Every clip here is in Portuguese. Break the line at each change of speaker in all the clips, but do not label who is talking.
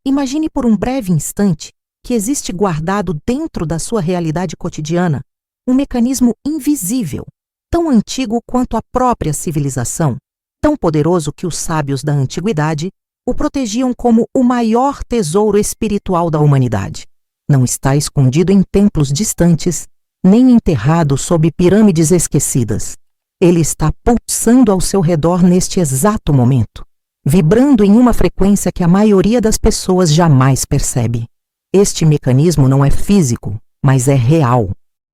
Imagine por um breve instante que existe guardado dentro da sua realidade cotidiana um mecanismo invisível, tão antigo quanto a própria civilização, tão poderoso que os sábios da antiguidade o protegiam como o maior tesouro espiritual da humanidade. Não está escondido em templos distantes, nem enterrado sob pirâmides esquecidas. Ele está pulsando ao seu redor neste exato momento, vibrando em uma frequência que a maioria das pessoas jamais percebe. Este mecanismo não é físico, mas é real.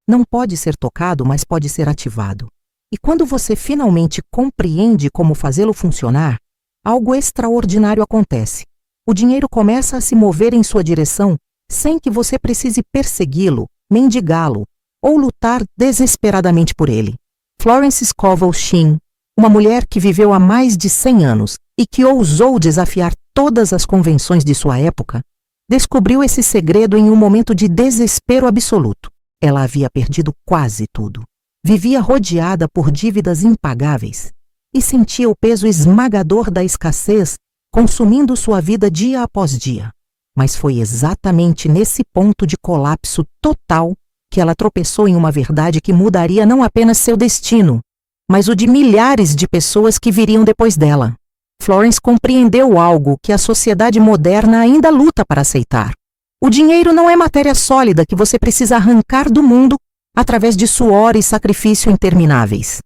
Não pode ser tocado, mas pode ser ativado. E quando você finalmente compreende como fazê-lo funcionar, algo extraordinário acontece. O dinheiro começa a se mover em sua direção sem que você precise persegui-lo, mendigá-lo ou lutar desesperadamente por ele. Florence Scovel Shinn, uma mulher que viveu há mais de 100 anos e que ousou desafiar todas as convenções de sua época, descobriu esse segredo em um momento de desespero absoluto. Ela havia perdido quase tudo. Vivia rodeada por dívidas impagáveis e sentia o peso esmagador da escassez consumindo sua vida dia após dia. Mas foi exatamente nesse ponto de colapso total que ela tropeçou em uma verdade que mudaria não apenas seu destino, mas o de milhares de pessoas que viriam depois dela. Florence compreendeu algo que a sociedade moderna ainda luta para aceitar. O dinheiro não é matéria sólida que você precisa arrancar do mundo através de suor e sacrifício intermináveis.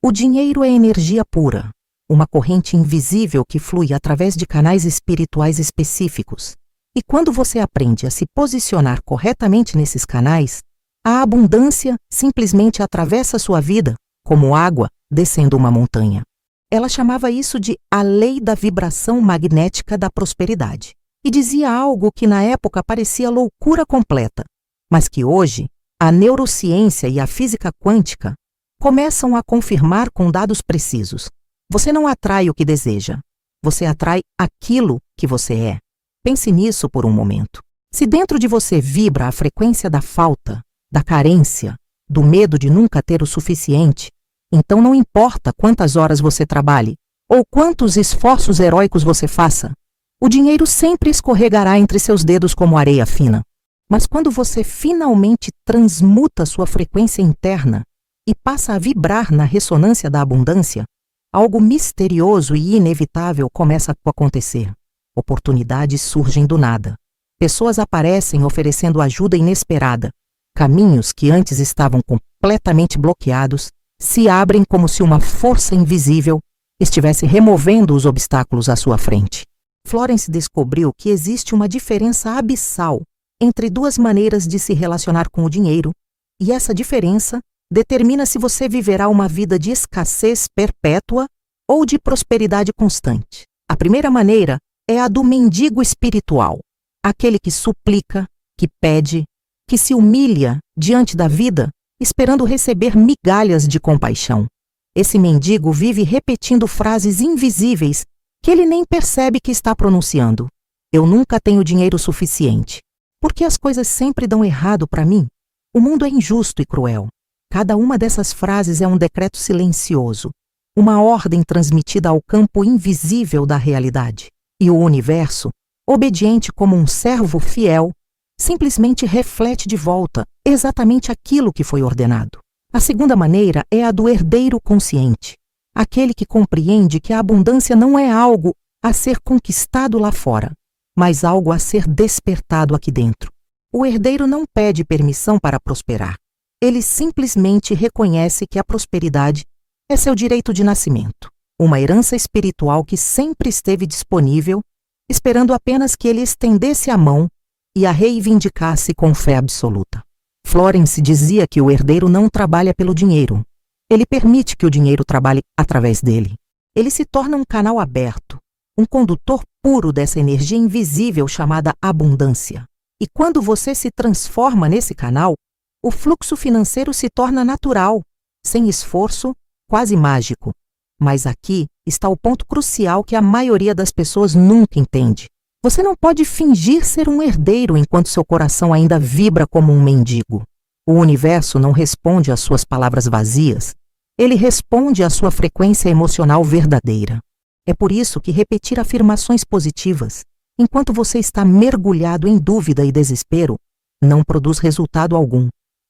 O dinheiro é energia pura, uma corrente invisível que flui através de canais espirituais específicos. E quando você aprende a se posicionar corretamente nesses canais, a abundância simplesmente atravessa sua vida, como água descendo uma montanha. Ela chamava isso de a lei da vibração magnética da prosperidade. E dizia algo que na época parecia loucura completa, mas que hoje a neurociência e a física quântica começam a confirmar com dados precisos. Você não atrai o que deseja, você atrai aquilo que você é. Pense nisso por um momento. Se dentro de você vibra a frequência da falta, da carência, do medo de nunca ter o suficiente, então não importa quantas horas você trabalhe ou quantos esforços heróicos você faça, o dinheiro sempre escorregará entre seus dedos como areia fina. Mas quando você finalmente transmuta sua frequência interna e passa a vibrar na ressonância da abundância, algo misterioso e inevitável começa a acontecer. Oportunidades surgem do nada. Pessoas aparecem oferecendo ajuda inesperada. Caminhos que antes estavam completamente bloqueados se abrem como se uma força invisível estivesse removendo os obstáculos à sua frente. Florence descobriu que existe uma diferença abissal entre duas maneiras de se relacionar com o dinheiro, e essa diferença determina se você viverá uma vida de escassez perpétua ou de prosperidade constante. A primeira maneira é a do mendigo espiritual, aquele que suplica, que pede, que se humilha diante da vida, esperando receber migalhas de compaixão. Esse mendigo vive repetindo frases invisíveis que ele nem percebe que está pronunciando. Eu nunca tenho dinheiro suficiente. Por que as coisas sempre dão errado para mim? O mundo é injusto e cruel. Cada uma dessas frases é um decreto silencioso, uma ordem transmitida ao campo invisível da realidade. E o universo, obediente como um servo fiel, simplesmente reflete de volta exatamente aquilo que foi ordenado. A segunda maneira é a do herdeiro consciente, aquele que compreende que a abundância não é algo a ser conquistado lá fora, mas algo a ser despertado aqui dentro. O herdeiro não pede permissão para prosperar. Ele simplesmente reconhece que a prosperidade é seu direito de nascimento, uma herança espiritual que sempre esteve disponível, esperando apenas que ele estendesse a mão e a reivindicasse com fé absoluta. Florence dizia que o herdeiro não trabalha pelo dinheiro. Ele permite que o dinheiro trabalhe através dele. Ele se torna um canal aberto, um condutor puro dessa energia invisível chamada abundância. E quando você se transforma nesse canal, o fluxo financeiro se torna natural, sem esforço, quase mágico. Mas aqui está o ponto crucial que a maioria das pessoas nunca entende. Você não pode fingir ser um herdeiro enquanto seu coração ainda vibra como um mendigo. O universo não responde às suas palavras vazias, ele responde à sua frequência emocional verdadeira. É por isso que repetir afirmações positivas, Enquanto você está mergulhado em dúvida e desespero, não produz resultado algum.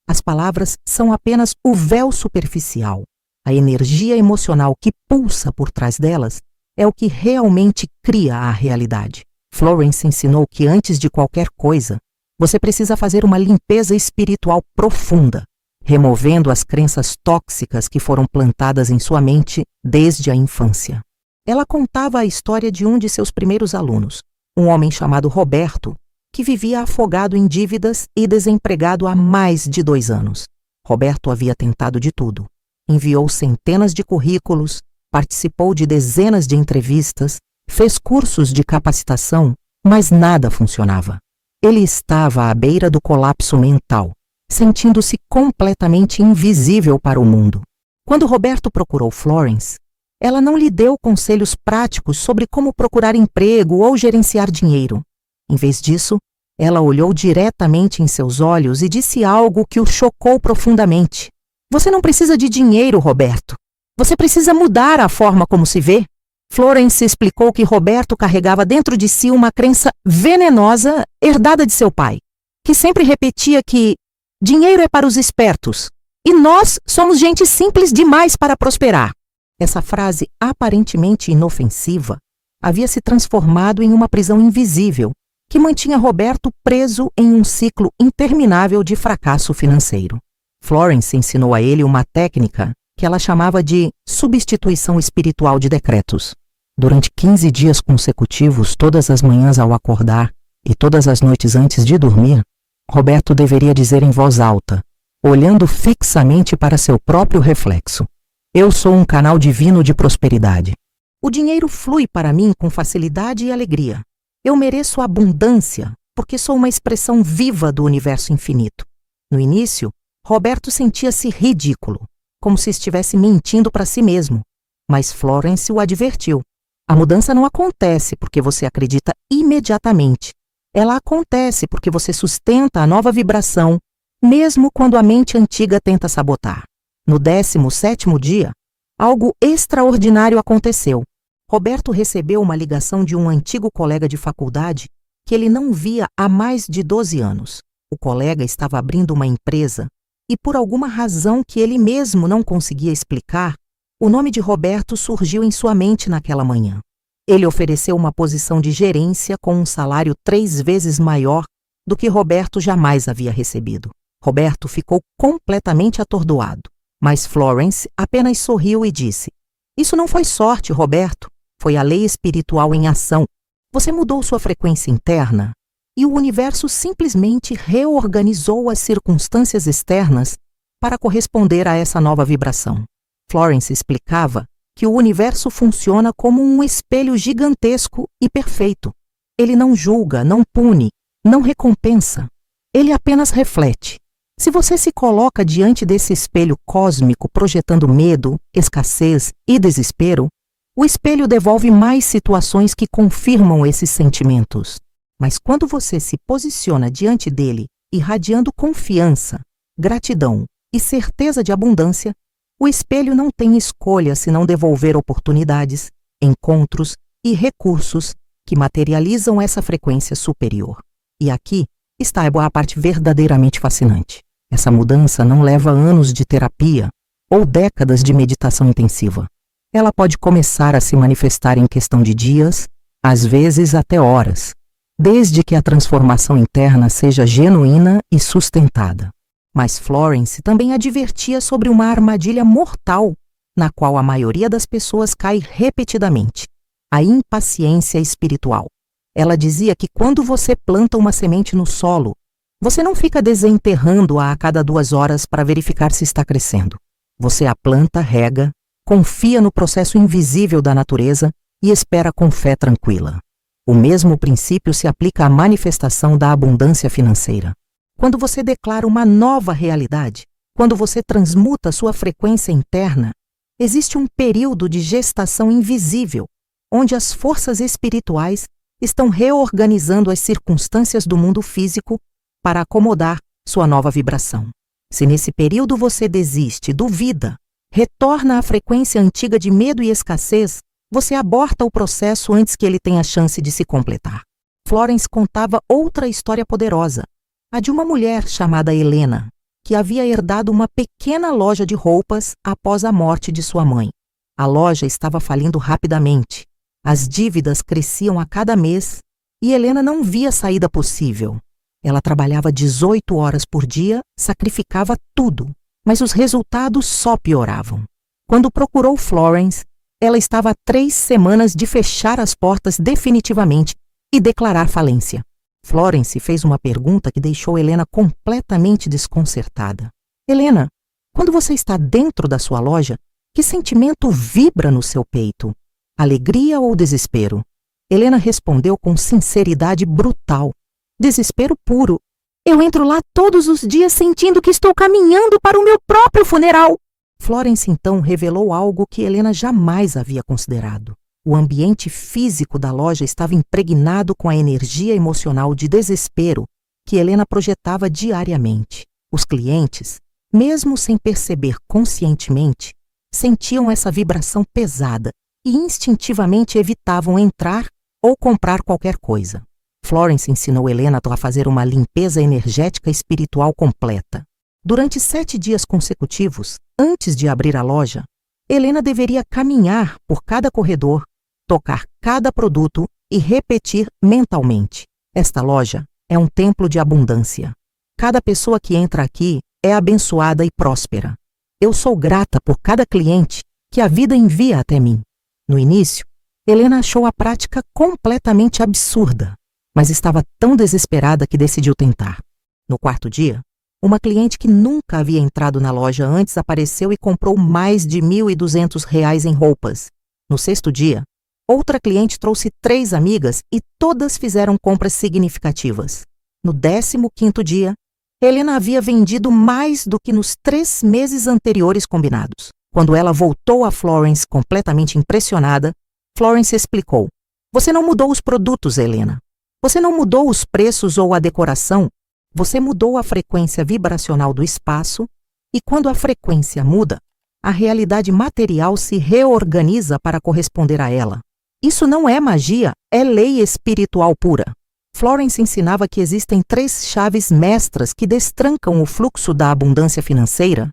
As palavras são apenas o véu superficial. A energia emocional que pulsa por trás delas é o que realmente cria a realidade. Florence ensinou que antes de qualquer coisa, você precisa fazer uma limpeza espiritual profunda, removendo as crenças tóxicas que foram plantadas em sua mente desde a infância. Ela contava a história de um de seus primeiros alunos, um homem chamado Roberto, que vivia afogado em dívidas e desempregado há mais de 2 anos. Roberto havia tentado de tudo. Enviou centenas de currículos, participou de dezenas de entrevistas, fez cursos de capacitação, mas nada funcionava. Ele estava à beira do colapso mental, sentindo-se completamente invisível para o mundo. Quando Roberto procurou Florence, ela não lhe deu conselhos práticos sobre como procurar emprego ou gerenciar dinheiro. Em vez disso, ela olhou diretamente em seus olhos e disse algo que o chocou profundamente. Você não precisa de dinheiro, Roberto. Você precisa mudar a forma como se vê. Florence explicou que Roberto carregava dentro de si uma crença venenosa herdada de seu pai, que sempre repetia que dinheiro é para os espertos e nós somos gente simples demais para prosperar. Essa frase aparentemente inofensiva havia se transformado em uma prisão invisível que mantinha Roberto preso em um ciclo interminável de fracasso financeiro. Florence ensinou a ele uma técnica que ela chamava de substituição espiritual de decretos. Durante 15 dias consecutivos, todas as manhãs ao acordar e todas as noites antes de dormir, Roberto deveria dizer em voz alta, olhando fixamente para seu próprio reflexo: eu sou um canal divino de prosperidade. O dinheiro flui para mim com facilidade e alegria. Eu mereço abundância, porque sou uma expressão viva do universo infinito. No início, Roberto sentia-se ridículo, como se estivesse mentindo para si mesmo. Mas Florence o advertiu. A mudança não acontece porque você acredita imediatamente. Ela acontece porque você sustenta a nova vibração, mesmo quando a mente antiga tenta sabotar. No 17º dia, algo extraordinário aconteceu. Roberto recebeu uma ligação de um antigo colega de faculdade que ele não via há mais de 12 anos. O colega estava abrindo uma empresa e, por alguma razão que ele mesmo não conseguia explicar, o nome de Roberto surgiu em sua mente naquela manhã. Ele ofereceu uma posição de gerência com um salário 3 vezes maior do que Roberto jamais havia recebido. Roberto ficou completamente atordoado. Mas Florence apenas sorriu e disse: isso não foi sorte, Roberto. Foi a lei espiritual em ação. Você mudou sua frequência interna e o universo simplesmente reorganizou as circunstâncias externas para corresponder a essa nova vibração. Florence explicava que o universo funciona como um espelho gigantesco e perfeito. Ele não julga, não pune, não recompensa. Ele apenas reflete. Se você se coloca diante desse espelho cósmico projetando medo, escassez e desespero, o espelho devolve mais situações que confirmam esses sentimentos. Mas quando você se posiciona diante dele, irradiando confiança, gratidão e certeza de abundância, o espelho não tem escolha senão devolver oportunidades, encontros e recursos que materializam essa frequência superior. E aqui está a parte verdadeiramente fascinante. Essa mudança não leva anos de terapia ou décadas de meditação intensiva. Ela pode começar a se manifestar em questão de dias, às vezes até horas, desde que a transformação interna seja genuína e sustentada. Mas Florence também advertia sobre uma armadilha mortal na qual a maioria das pessoas cai repetidamente: a impaciência espiritual. Ela dizia que quando você planta uma semente no solo, você não fica desenterrando-a a cada 2 horas para verificar se está crescendo. Você a planta, rega, confia no processo invisível da natureza e espera com fé tranquila. O mesmo princípio se aplica à manifestação da abundância financeira. Quando você declara uma nova realidade, quando você transmuta sua frequência interna, existe um período de gestação invisível, onde as forças espirituais estão reorganizando as circunstâncias do mundo físico para acomodar sua nova vibração. Se nesse período você desiste, duvida, retorna à frequência antiga de medo e escassez, você aborta o processo antes que ele tenha chance de se completar. Florence contava outra história poderosa, a de uma mulher chamada Helena, que havia herdado uma pequena loja de roupas após a morte de sua mãe. A loja estava falindo rapidamente, as dívidas cresciam a cada mês e Helena não via saída possível. Ela trabalhava 18 horas por dia, sacrificava tudo, mas os resultados só pioravam. Quando procurou Florence, ela estava a 3 semanas de fechar as portas definitivamente e declarar falência. Florence fez uma pergunta que deixou Helena completamente desconcertada. Helena, quando você está dentro da sua loja, que sentimento vibra no seu peito? Alegria ou desespero? Helena respondeu com sinceridade brutal. Desespero puro. Eu entro lá todos os dias sentindo que estou caminhando para o meu próprio funeral. Florence então revelou algo que Helena jamais havia considerado. O ambiente físico da loja estava impregnado com a energia emocional de desespero que Helena projetava diariamente. Os clientes, mesmo sem perceber conscientemente, sentiam essa vibração pesada e instintivamente evitavam entrar ou comprar qualquer coisa. Florence ensinou Helena a fazer uma limpeza energética espiritual completa. Durante 7 dias consecutivos, antes de abrir a loja, Helena deveria caminhar por cada corredor, tocar cada produto e repetir mentalmente: esta loja é um templo de abundância. Cada pessoa que entra aqui é abençoada e próspera. Eu sou grata por cada cliente que a vida envia até mim. No início, Helena achou a prática completamente absurda, mas estava tão desesperada que decidiu tentar. No 4º dia, uma cliente que nunca havia entrado na loja antes apareceu e comprou mais de R$ 1.200 em roupas. No 6º dia, outra cliente trouxe 3 amigas e todas fizeram compras significativas. No 15º dia, Helena havia vendido mais do que nos 3 meses anteriores combinados. Quando ela voltou a Florence completamente impressionada, Florence explicou: você não mudou os produtos, Helena. Você não mudou os preços ou a decoração. Você mudou a frequência vibracional do espaço e quando a frequência muda, a realidade material se reorganiza para corresponder a ela. Isso não é magia, é lei espiritual pura. Florence ensinava que existem 3 chaves mestras que destrancam o fluxo da abundância financeira,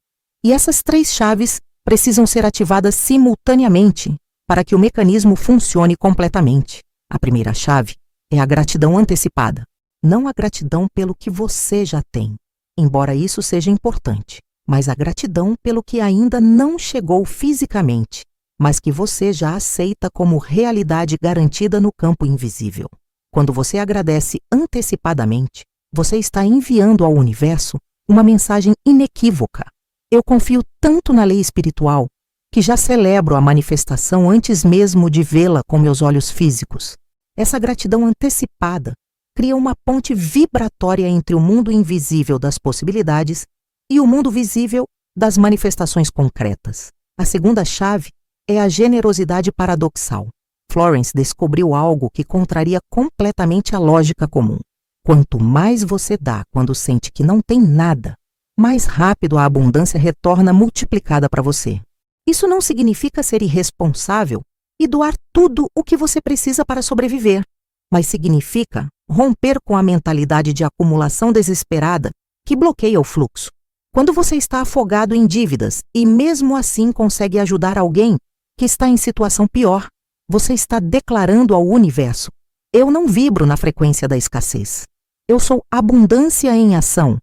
e essas 3 chaves precisam ser ativadas simultaneamente para que o mecanismo funcione completamente. A primeira chave é a gratidão antecipada, não a gratidão pelo que você já tem, embora isso seja importante, mas a gratidão pelo que ainda não chegou fisicamente, mas que você já aceita como realidade garantida no campo invisível. Quando você agradece antecipadamente, você está enviando ao universo uma mensagem inequívoca. Eu confio tanto na lei espiritual que já celebro a manifestação antes mesmo de vê-la com meus olhos físicos. Essa gratidão antecipada cria uma ponte vibratória entre o mundo invisível das possibilidades e o mundo visível das manifestações concretas. A segunda chave é a generosidade paradoxal. Florence descobriu algo que contraria completamente a lógica comum. Quanto mais você dá quando sente que não tem nada, mais rápido a abundância retorna multiplicada para você. Isso não significa ser irresponsável e doar tudo o que você precisa para sobreviver, mas significa romper com a mentalidade de acumulação desesperada que bloqueia o fluxo. Quando você está afogado em dívidas e mesmo assim consegue ajudar alguém que está em situação pior, você está declarando ao universo: eu não vibro na frequência da escassez. Eu sou abundância em ação,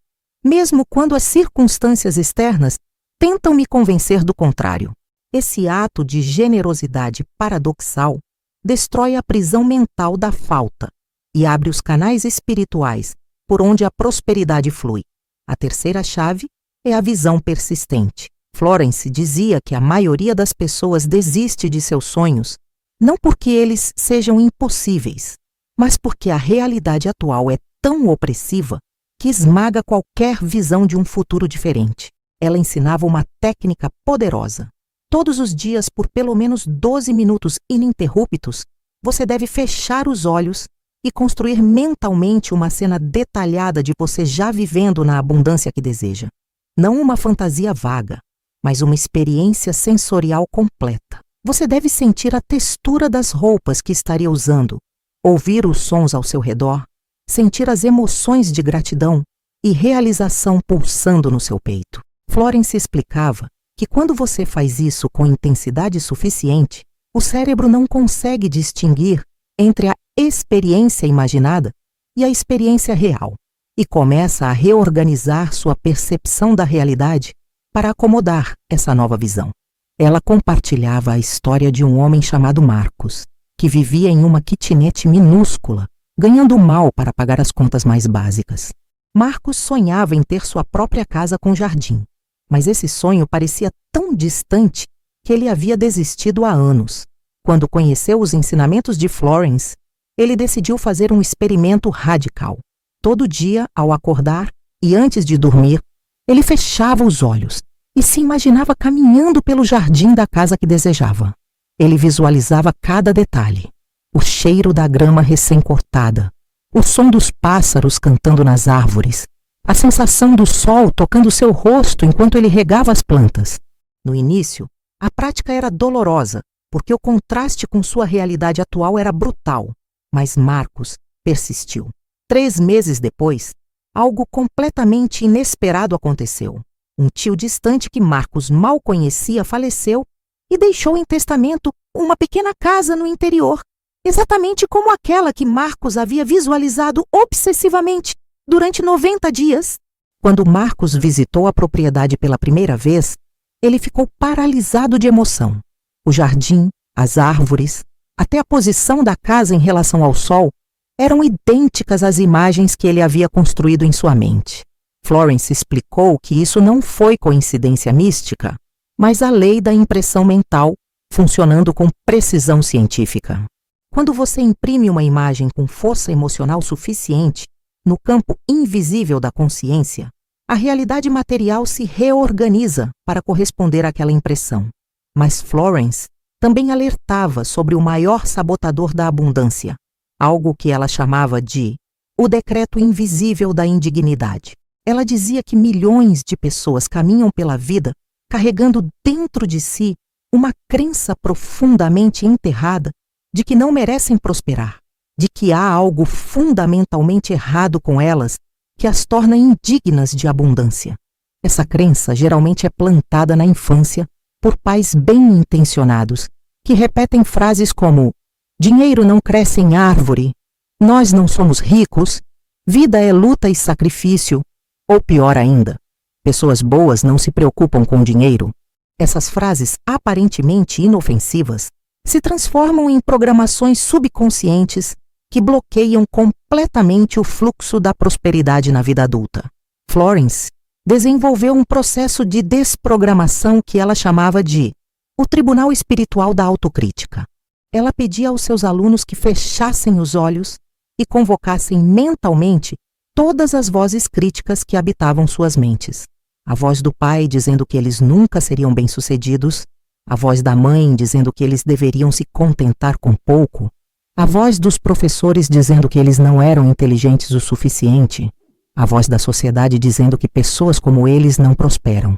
mesmo quando as circunstâncias externas tentam me convencer do contrário. Esse ato de generosidade paradoxal destrói a prisão mental da falta e abre os canais espirituais por onde a prosperidade flui. A terceira chave é a visão persistente. Florence dizia que a maioria das pessoas desiste de seus sonhos não porque eles sejam impossíveis, mas porque a realidade atual é tão opressiva que esmaga qualquer visão de um futuro diferente. Ela ensinava uma técnica poderosa. Todos os dias, por pelo menos 12 minutos ininterruptos, você deve fechar os olhos e construir mentalmente uma cena detalhada de você já vivendo na abundância que deseja. Não uma fantasia vaga, mas uma experiência sensorial completa. Você deve sentir a textura das roupas que estaria usando, ouvir os sons ao seu redor, sentir as emoções de gratidão e realização pulsando no seu peito. Florence explicava que quando você faz isso com intensidade suficiente, o cérebro não consegue distinguir entre a experiência imaginada e a experiência real e começa a reorganizar sua percepção da realidade para acomodar essa nova visão. Ela compartilhava a história de um homem chamado Marcos, que vivia em uma kitnet minúscula, ganhando mal para pagar as contas mais básicas. Marcos sonhava em ter sua própria casa com jardim, mas esse sonho parecia tão distante que ele havia desistido há anos. Quando conheceu os ensinamentos de Florence, ele decidiu fazer um experimento radical. Todo dia, ao acordar e antes de dormir, ele fechava os olhos e se imaginava caminhando pelo jardim da casa que desejava. Ele visualizava cada detalhe: o cheiro da grama recém-cortada, o som dos pássaros cantando nas árvores, a sensação do sol tocando seu rosto enquanto ele regava as plantas. No início, a prática era dolorosa, porque o contraste com sua realidade atual era brutal, mas Marcos persistiu. 3 meses depois, algo completamente inesperado aconteceu. Um tio distante que Marcos mal conhecia faleceu e deixou em testamento uma pequena casa no interior, exatamente como aquela que Marcos havia visualizado obsessivamente durante 90 dias. Quando Marcos visitou a propriedade pela primeira vez, ele ficou paralisado de emoção. O jardim, as árvores, até a posição da casa em relação ao sol eram idênticas às imagens que ele havia construído em sua mente. Florence explicou que isso não foi coincidência mística, mas a lei da impressão mental funcionando com precisão científica. Quando você imprime uma imagem com força emocional suficiente no campo invisível da consciência, a realidade material se reorganiza para corresponder àquela impressão. Mas Florence também alertava sobre o maior sabotador da abundância, algo que ela chamava de o decreto invisível da indignidade. Ela dizia que milhões de pessoas caminham pela vida carregando dentro de si uma crença profundamente enterrada de que não merecem prosperar, de que há algo fundamentalmente errado com elas que as torna indignas de abundância. Essa crença geralmente é plantada na infância por pais bem-intencionados que repetem frases como: dinheiro não cresce em árvore, nós não somos ricos, vida é luta e sacrifício, ou pior ainda, pessoas boas não se preocupam com dinheiro. Essas frases aparentemente inofensivas se transformam em programações subconscientes que bloqueiam completamente o fluxo da prosperidade na vida adulta. Florence desenvolveu um processo de desprogramação que ela chamava de o Tribunal Espiritual da Autocrítica. Ela pedia aos seus alunos que fechassem os olhos e convocassem mentalmente todas as vozes críticas que habitavam suas mentes. A voz do pai dizendo que eles nunca seriam bem-sucedidos, a voz da mãe dizendo que eles deveriam se contentar com pouco, a voz dos professores dizendo que eles não eram inteligentes o suficiente, a voz da sociedade dizendo que pessoas como eles não prosperam.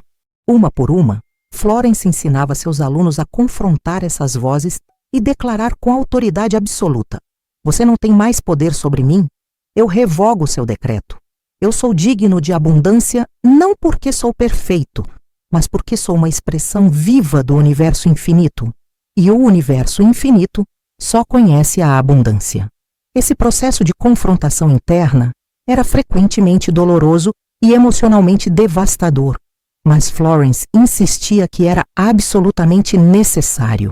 Uma por uma, Florence ensinava seus alunos a confrontar essas vozes e declarar com autoridade absoluta: você não tem mais poder sobre mim? Eu revogo seu decreto. Eu sou digno de abundância não porque sou perfeito, mas porque sou uma expressão viva do universo infinito. E o universo infinito só conhece a abundância. Esse processo de confrontação interna era frequentemente doloroso e emocionalmente devastador, mas Florence insistia que era absolutamente necessário.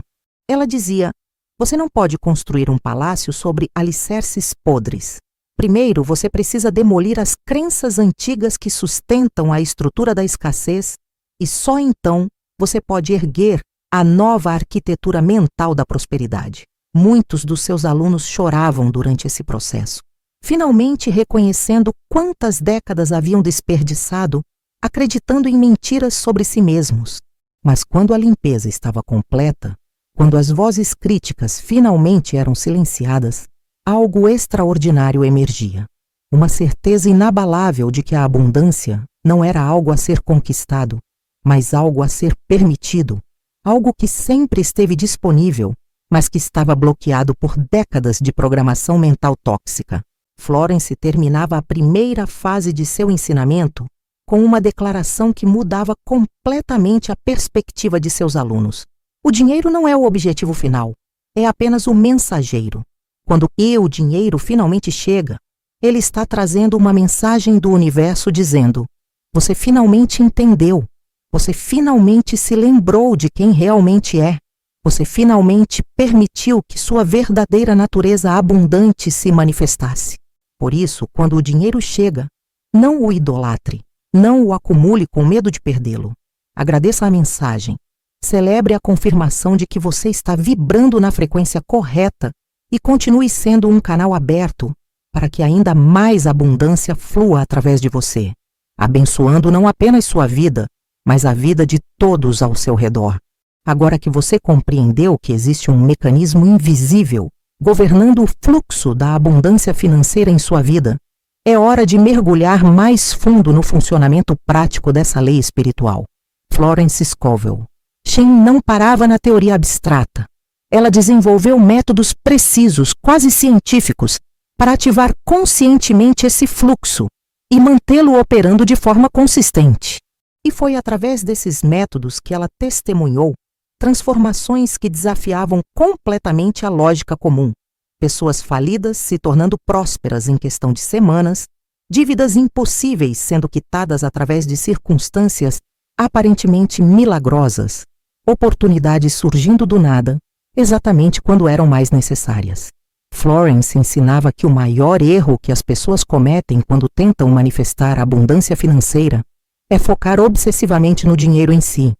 Ela dizia: você não pode construir um palácio sobre alicerces podres. Primeiro, você precisa demolir as crenças antigas que sustentam a estrutura da escassez e só então você pode erguer a nova arquitetura mental da prosperidade. Muitos dos seus alunos choravam durante esse processo, finalmente reconhecendo quantas décadas haviam desperdiçado acreditando em mentiras sobre si mesmos. Mas quando a limpeza estava completa, quando as vozes críticas finalmente eram silenciadas, algo extraordinário emergia. Uma certeza inabalável de que a abundância não era algo a ser conquistado, mas algo a ser permitido, algo que sempre esteve disponível mas que estava bloqueado por décadas de programação mental tóxica. Florence terminava a primeira fase de seu ensinamento com uma declaração que mudava completamente a perspectiva de seus alunos. O dinheiro não é o objetivo final, é apenas o mensageiro. Quando o dinheiro finalmente chega, ele está trazendo uma mensagem do universo dizendo: você finalmente entendeu, você finalmente se lembrou de quem realmente é, você finalmente permitiu que sua verdadeira natureza abundante se manifestasse. Por isso, quando o dinheiro chega, não o idolatre, não o acumule com medo de perdê-lo. Agradeça a mensagem. Celebre a confirmação de que você está vibrando na frequência correta e continue sendo um canal aberto para que ainda mais abundância flua através de você, abençoando não apenas sua vida, mas a vida de todos ao seu redor. Agora que você compreendeu que existe um mecanismo invisível governando o fluxo da abundância financeira em sua vida, é hora de mergulhar mais fundo no funcionamento prático dessa lei espiritual. Florence Scovel. Shin não parava na teoria abstrata. Ela desenvolveu métodos precisos, quase científicos, para ativar conscientemente esse fluxo e mantê-lo operando de forma consistente. E foi através desses métodos que ela testemunhou transformações que desafiavam completamente a lógica comum. Pessoas falidas se tornando prósperas em questão de semanas, dívidas impossíveis sendo quitadas através de circunstâncias aparentemente milagrosas, oportunidades surgindo do nada, exatamente quando eram mais necessárias. Florence ensinava que o maior erro que as pessoas cometem quando tentam manifestar a abundância financeira é focar obsessivamente no dinheiro em si.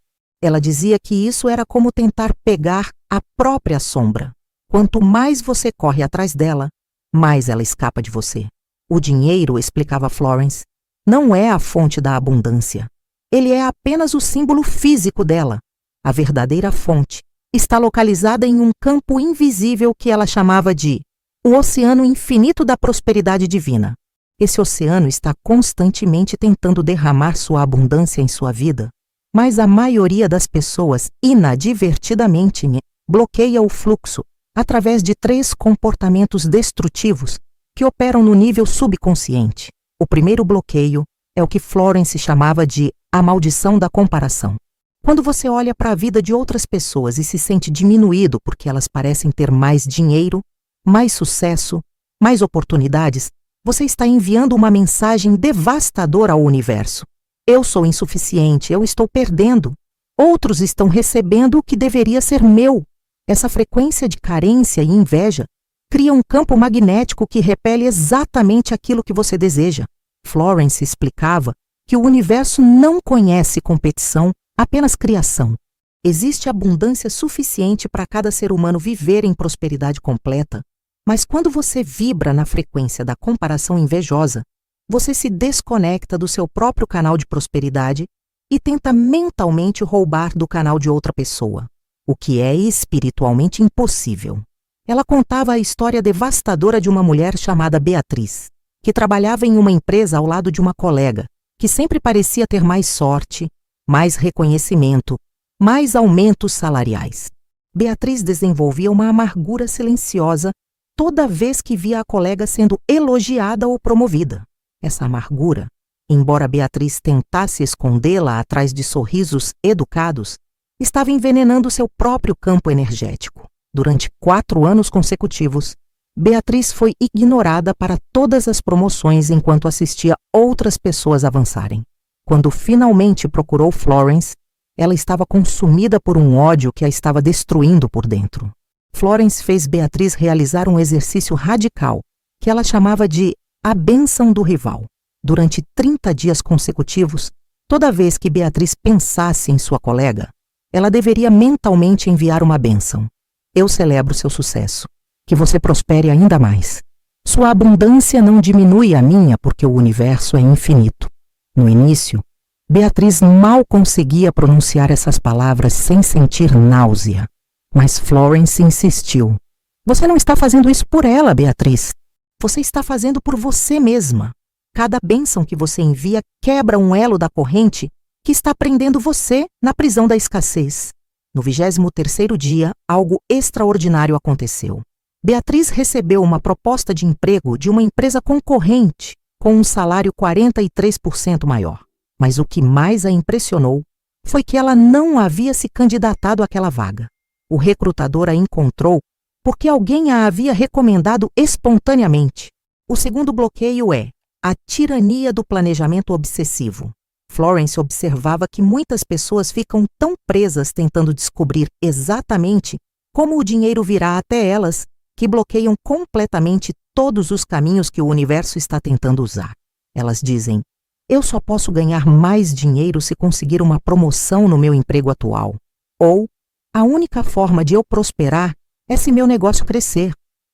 Ela dizia que isso era como tentar pegar a própria sombra. Quanto mais você corre atrás dela, mais ela escapa de você. O dinheiro, explicava Florence, não é a fonte da abundância. Ele é apenas o símbolo físico dela. A verdadeira fonte está localizada em um campo invisível que ela chamava de o oceano infinito da prosperidade divina. Esse oceano está constantemente tentando derramar sua abundância em sua vida, mas a maioria das pessoas, inadvertidamente, bloqueia o fluxo através de 3 comportamentos destrutivos que operam no nível subconsciente. O primeiro bloqueio é o que Florence chamava de a maldição da comparação. Quando você olha para a vida de outras pessoas e se sente diminuído porque elas parecem ter mais dinheiro, mais sucesso, mais oportunidades, você está enviando uma mensagem devastadora ao universo. Eu sou insuficiente, eu estou perdendo. Outros estão recebendo o que deveria ser meu. Essa frequência de carência e inveja cria um campo magnético que repele exatamente aquilo que você deseja. Florence explicava que o universo não conhece competição, apenas criação. Existe abundância suficiente para cada ser humano viver em prosperidade completa, mas quando você vibra na frequência da comparação invejosa, você se desconecta do seu próprio canal de prosperidade e tenta mentalmente roubar do canal de outra pessoa, o que é espiritualmente impossível. Ela contava a história devastadora de uma mulher chamada Beatriz, que trabalhava em uma empresa ao lado de uma colega, que sempre parecia ter mais sorte, mais reconhecimento, mais aumentos salariais. Beatriz desenvolvia uma amargura silenciosa toda vez que via a colega sendo elogiada ou promovida. Essa amargura, embora Beatriz tentasse escondê-la atrás de sorrisos educados, estava envenenando seu próprio campo energético. Durante 4 anos consecutivos, Beatriz foi ignorada para todas as promoções enquanto assistia outras pessoas avançarem. Quando finalmente procurou Florence, ela estava consumida por um ódio que a estava destruindo por dentro. Florence fez Beatriz realizar um exercício radical, que ela chamava de a bênção do rival. Durante 30 dias consecutivos, toda vez que Beatriz pensasse em sua colega, ela deveria mentalmente enviar uma bênção. Eu celebro seu sucesso. Que você prospere ainda mais. Sua abundância não diminui a minha porque o universo é infinito. No início, Beatriz mal conseguia pronunciar essas palavras sem sentir náusea. Mas Florence insistiu. Você não está fazendo isso por ela, Beatriz. Você está fazendo por você mesma. Cada bênção que você envia quebra um elo da corrente que está prendendo você na prisão da escassez. No 23º dia, algo extraordinário aconteceu. Beatriz recebeu uma proposta de emprego de uma empresa concorrente com um salário 43% maior. Mas o que mais a impressionou foi que ela não havia se candidatado àquela vaga. O recrutador a encontrou porque alguém a havia recomendado espontaneamente. O segundo bloqueio é a tirania do planejamento obsessivo. Florence observava que muitas pessoas ficam tão presas tentando descobrir exatamente como o dinheiro virá até elas que bloqueiam completamente todos os caminhos que o universo está tentando usar. Elas dizem: eu só posso ganhar mais dinheiro se conseguir uma promoção no meu emprego atual. Ou, a única forma de eu prosperar é se meu negócio crescer.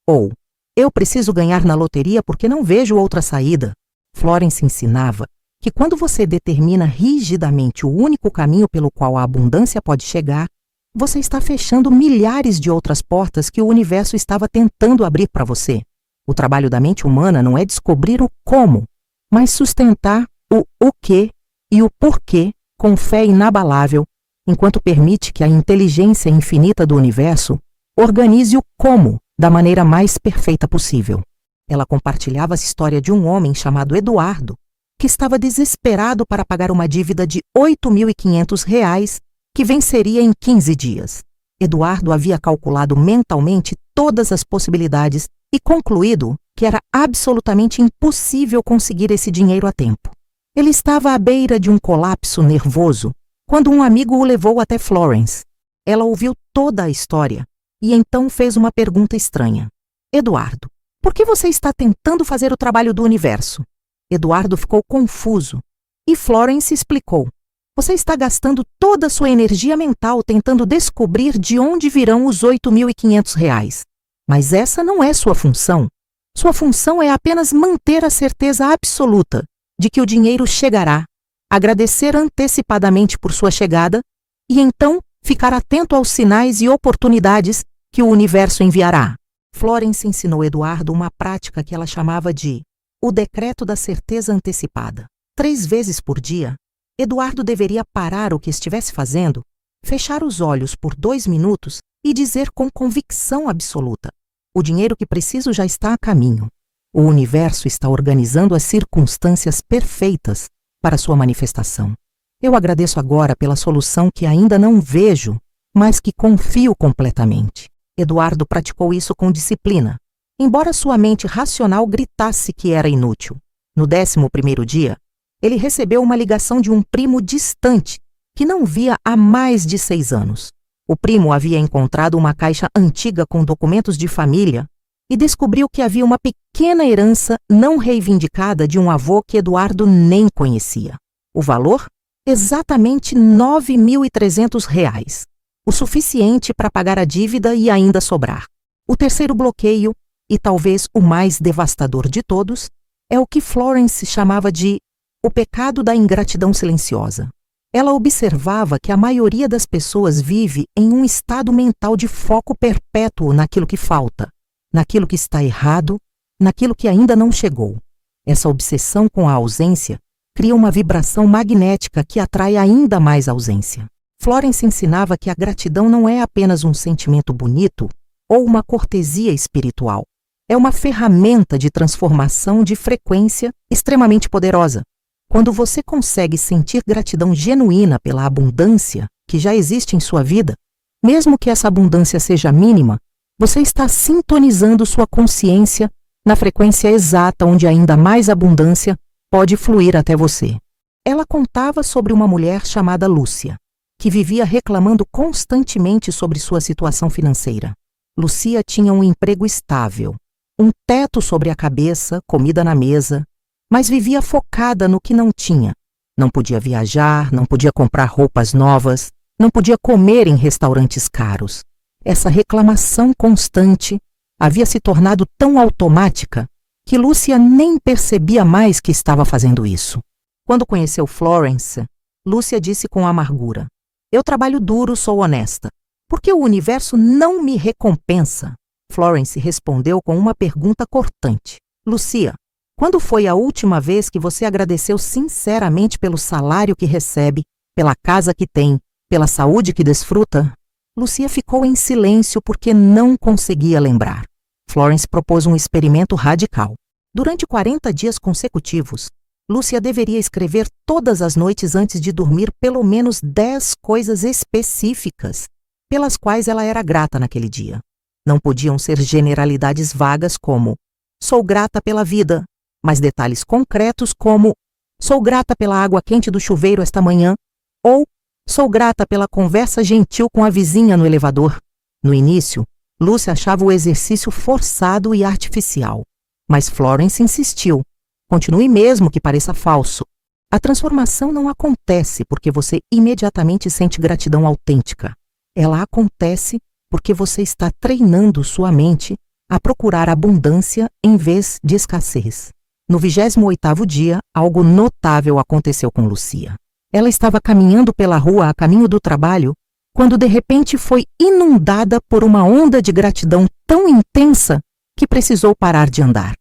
Ou, eu preciso ganhar na loteria porque não vejo outra saída. Florence ensinava que quando você determina rigidamente o único caminho pelo qual a abundância pode chegar, você está fechando milhares de outras portas que o universo estava tentando abrir para você. O trabalho da mente humana não é descobrir o como, mas sustentar o que e o porquê com fé inabalável, enquanto permite que a inteligência infinita do universo organize o como da maneira mais perfeita possível. Ela compartilhava a história de um homem chamado Eduardo, que estava desesperado para pagar uma dívida de R$ 8.500 que venceria em 15 dias. Eduardo havia calculado mentalmente todas as possibilidades e concluído que era absolutamente impossível conseguir esse dinheiro a tempo. Ele estava à beira de um colapso nervoso quando um amigo o levou até Florence. Ela ouviu toda a história e então fez uma pergunta estranha. Eduardo, por que você está tentando fazer o trabalho do universo? Eduardo ficou confuso e Florence explicou. Você está gastando toda a sua energia mental tentando descobrir de onde virão os R$ 8.500. Mas essa não é sua função. Sua função é apenas manter a certeza absoluta de que o dinheiro chegará, agradecer antecipadamente por sua chegada e então ficar atento aos sinais e oportunidades que o universo enviará. Florence ensinou Eduardo uma prática que ela chamava de o decreto da certeza antecipada. 3 vezes por dia, Eduardo deveria parar o que estivesse fazendo, fechar os olhos por 2 minutos e dizer com convicção absoluta: o dinheiro que preciso já está a caminho. O universo está organizando as circunstâncias perfeitas para sua manifestação. Eu agradeço agora pela solução que ainda não vejo, mas que confio completamente. Eduardo praticou isso com disciplina, embora sua mente racional gritasse que era inútil. No 11º dia, ele recebeu uma ligação de um primo distante que não via há mais de 6 anos. O primo havia encontrado uma caixa antiga com documentos de família e descobriu que havia uma pequena herança não reivindicada de um avô que Eduardo nem conhecia. O valor? Exatamente R$ 9.300, o suficiente para pagar a dívida e ainda sobrar. O terceiro bloqueio, e talvez o mais devastador de todos, é o que Florence chamava de o pecado da ingratidão silenciosa. Ela observava que a maioria das pessoas vive em um estado mental de foco perpétuo naquilo que falta, naquilo que está errado, naquilo que ainda não chegou. Essa obsessão com a ausência cria uma vibração magnética que atrai ainda mais ausência. Florence ensinava que a gratidão não é apenas um sentimento bonito ou uma cortesia espiritual. É uma ferramenta de transformação de frequência extremamente poderosa. Quando você consegue sentir gratidão genuína pela abundância que já existe em sua vida, mesmo que essa abundância seja mínima, você está sintonizando sua consciência na frequência exata onde ainda mais abundância pode fluir até você. Ela contava sobre uma mulher chamada Lúcia, que vivia reclamando constantemente sobre sua situação financeira. Lúcia tinha um emprego estável, um teto sobre a cabeça, comida na mesa, mas vivia focada no que não tinha. Não podia viajar, não podia comprar roupas novas, não podia comer em restaurantes caros. Essa reclamação constante havia se tornado tão automática que Lúcia nem percebia mais que estava fazendo isso. Quando conheceu Florence, Lúcia disse com amargura: "Eu trabalho duro, sou honesta. Por que o universo não me recompensa?" Florence respondeu com uma pergunta cortante: "Lúcia, quando foi a última vez que você agradeceu sinceramente pelo salário que recebe, pela casa que tem, pela saúde que desfruta?" Lucia ficou em silêncio porque não conseguia lembrar. Florence propôs um experimento radical. Durante 40 dias consecutivos, Lucia deveria escrever todas as noites antes de dormir pelo menos 10 coisas específicas pelas quais ela era grata naquele dia. Não podiam ser generalidades vagas como "sou grata pela vida", mas detalhes concretos como "sou grata pela água quente do chuveiro esta manhã" ou "sou grata pela conversa gentil com a vizinha no elevador". No início, Lucia achava o exercício forçado e artificial, mas Florence insistiu. Continue mesmo que pareça falso. A transformação não acontece porque você imediatamente sente gratidão autêntica. Ela acontece porque você está treinando sua mente a procurar abundância em vez de escassez. No 28º dia, algo notável aconteceu com Lucia. Ela estava caminhando pela rua a caminho do trabalho quando de repente foi inundada por uma onda de gratidão tão intensa que precisou parar de andar.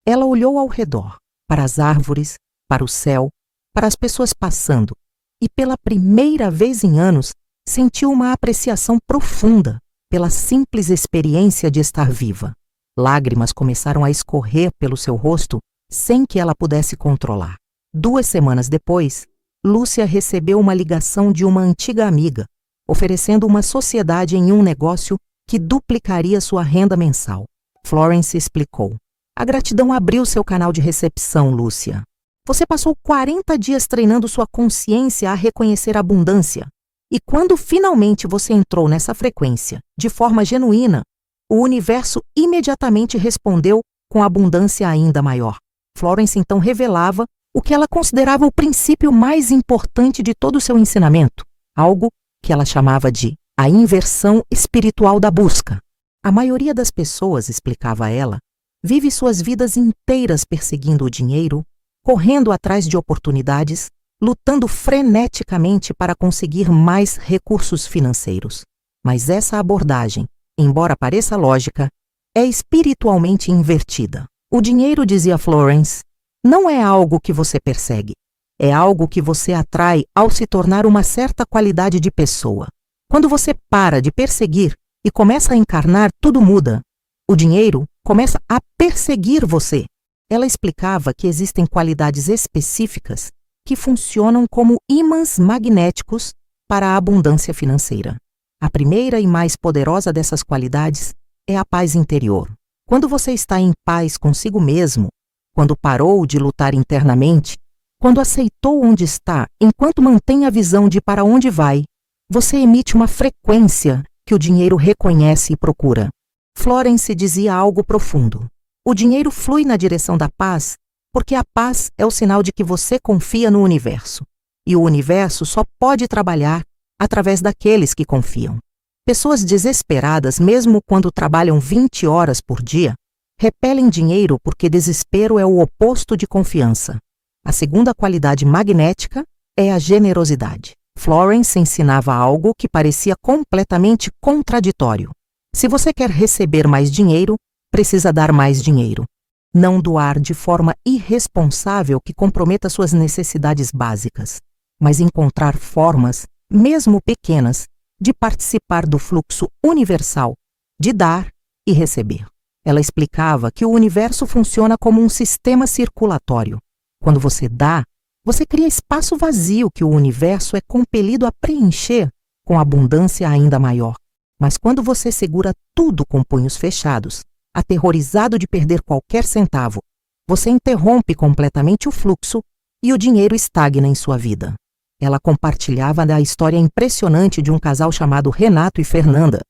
Ela olhou ao redor, para as árvores, para o céu, para as pessoas passando, e pela primeira vez em anos sentiu uma apreciação profunda pela simples experiência de estar viva. Lágrimas começaram a escorrer pelo seu rosto sem que ela pudesse controlar. 2 semanas depois, Lucia recebeu uma ligação de uma antiga amiga, oferecendo uma sociedade em um negócio que duplicaria sua renda mensal. Florence explicou. A gratidão abriu seu canal de recepção, Lucia. Você passou 40 dias treinando sua consciência a reconhecer a abundância. E quando finalmente você entrou nessa frequência, de forma genuína, o universo imediatamente respondeu com abundância ainda maior. Florence então revelava o que ela considerava o princípio mais importante de todo o seu ensinamento, algo que ela chamava de a inversão espiritual da busca. A maioria das pessoas, explicava ela, vive suas vidas inteiras perseguindo o dinheiro, correndo atrás de oportunidades, lutando freneticamente para conseguir mais recursos financeiros. Mas essa abordagem, embora pareça lógica, é espiritualmente invertida. O dinheiro, dizia Florence, não é algo que você persegue. É algo que você atrai ao se tornar uma certa qualidade de pessoa. Quando você para de perseguir e começa a encarnar, tudo muda. O dinheiro começa a perseguir você. Ela explicava que existem qualidades específicas que funcionam como ímãs magnéticos para a abundância financeira. A primeira e mais poderosa dessas qualidades é a paz interior. Quando você está em paz consigo mesmo, quando parou de lutar internamente, quando aceitou onde está, enquanto mantém a visão de para onde vai, você emite uma frequência que o dinheiro reconhece e procura. Florence dizia algo profundo. O dinheiro flui na direção da paz porque a paz é o sinal de que você confia no universo. E o universo só pode trabalhar através daqueles que confiam. Pessoas desesperadas, mesmo quando trabalham 20 horas por dia, repelem dinheiro porque desespero é o oposto de confiança. A segunda qualidade magnética é a generosidade. Florence ensinava algo que parecia completamente contraditório. Se você quer receber mais dinheiro, precisa dar mais dinheiro. Não doar de forma irresponsável que comprometa suas necessidades básicas, mas encontrar formas, mesmo pequenas, de participar do fluxo universal, de dar e receber. Ela explicava que o universo funciona como um sistema circulatório. Quando você dá, você cria espaço vazio que o universo é compelido a preencher com abundância ainda maior. Mas quando você segura tudo com punhos fechados, aterrorizado de perder qualquer centavo, você interrompe completamente o fluxo e o dinheiro estagna em sua vida. Ela compartilhava da história impressionante de um casal chamado Renato e Fernanda,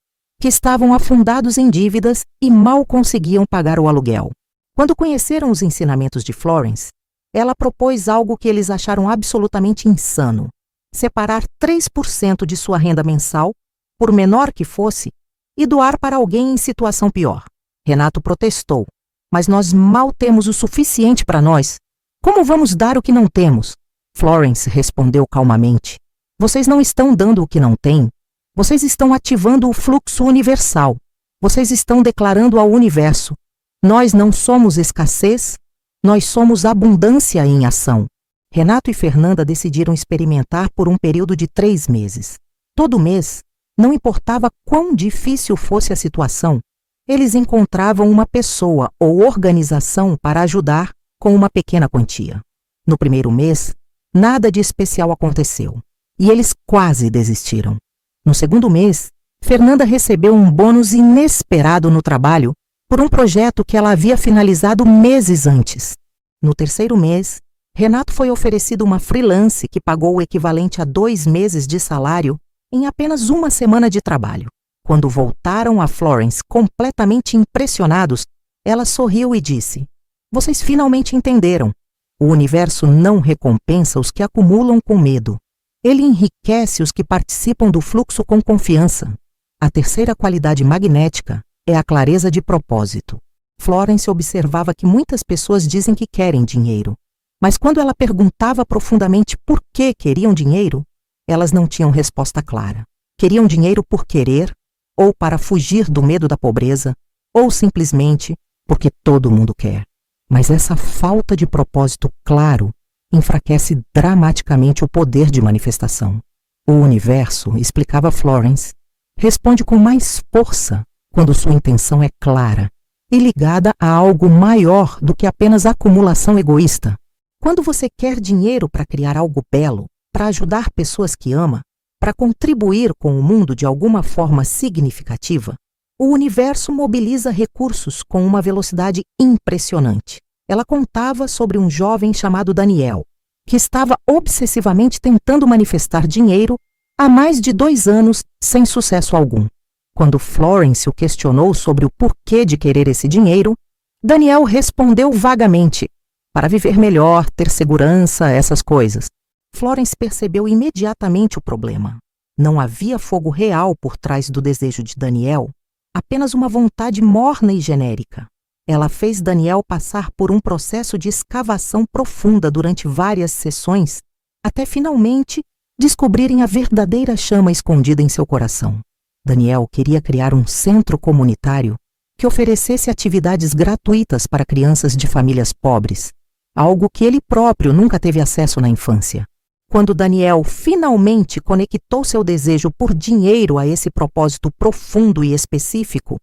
que estavam afundados em dívidas e mal conseguiam pagar o aluguel. Quando conheceram os ensinamentos de Florence, ela propôs algo que eles acharam absolutamente insano: separar 3% de sua renda mensal, por menor que fosse, e doar para alguém em situação pior. Renato protestou: mas nós mal temos o suficiente para nós. Como vamos dar o que não temos? Florence respondeu calmamente: vocês não estão dando o que não têm. Vocês estão ativando o fluxo universal. Vocês estão declarando ao universo: nós não somos escassez, nós somos abundância em ação. Renato e Fernanda decidiram experimentar por um período de 3 meses. Todo mês, Não importava quão difícil fosse a situação, eles encontravam uma pessoa ou organização para ajudar com uma pequena quantia. No primeiro mês, nada de especial aconteceu e eles quase desistiram. No segundo mês, Fernanda recebeu um bônus inesperado no trabalho por um projeto que ela havia finalizado meses antes. No terceiro mês, Renato foi oferecido uma freelance que pagou o equivalente a 2 meses de salário em apenas uma semana de trabalho. Quando voltaram a Florence completamente impressionados, ela sorriu e disse: "Vocês finalmente entenderam. O universo não recompensa os que acumulam com medo. Ele enriquece os que participam do fluxo com confiança." A terceira qualidade magnética é a clareza de propósito. Florence observava que muitas pessoas dizem que querem dinheiro, mas quando ela perguntava profundamente por que queriam dinheiro, elas não tinham resposta clara. Queriam dinheiro por querer, ou para fugir do medo da pobreza, ou simplesmente porque todo mundo quer. Mas essa falta de propósito claro enfraquece dramaticamente o poder de manifestação. O universo, explicava Florence, responde com mais força quando sua intenção é clara e ligada a algo maior do que apenas acumulação egoísta. Quando você quer dinheiro para criar algo belo, para ajudar pessoas que ama, para contribuir com o mundo de alguma forma significativa, o universo mobiliza recursos com uma velocidade impressionante. Ela contava sobre um jovem chamado Daniel, que estava obsessivamente tentando manifestar dinheiro há mais de 2 anos sem sucesso algum. Quando Florence o questionou sobre o porquê de querer esse dinheiro, Daniel respondeu vagamente: "Para viver melhor, ter segurança, essas coisas." Florence percebeu imediatamente o problema. Não havia fogo real por trás do desejo de Daniel, apenas uma vontade morna e genérica. Ela fez Daniel passar por um processo de escavação profunda durante várias sessões, até finalmente descobrirem a verdadeira chama escondida em seu coração. Daniel queria criar um centro comunitário que oferecesse atividades gratuitas para crianças de famílias pobres, algo que ele próprio nunca teve acesso na infância. Quando Daniel finalmente conectou seu desejo por dinheiro a esse propósito profundo e específico,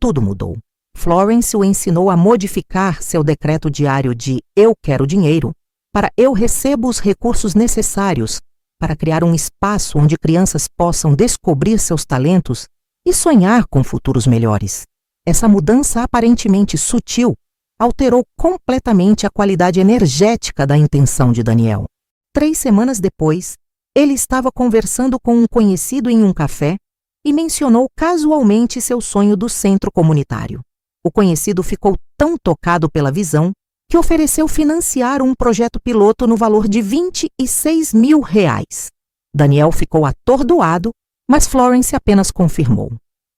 tudo mudou. Florence o ensinou a modificar seu decreto diário de "eu quero dinheiro" para "eu recebo os recursos necessários" para criar um espaço onde crianças possam descobrir seus talentos e sonhar com futuros melhores. Essa mudança aparentemente sutil alterou completamente a qualidade energética da intenção de Daniel. 3 semanas depois, ele estava conversando com um conhecido em um café e mencionou casualmente seu sonho do centro comunitário. O conhecido ficou tão tocado pela visão que ofereceu financiar um projeto piloto no valor de R$26 mil. Daniel ficou atordoado, mas Florence apenas confirmou: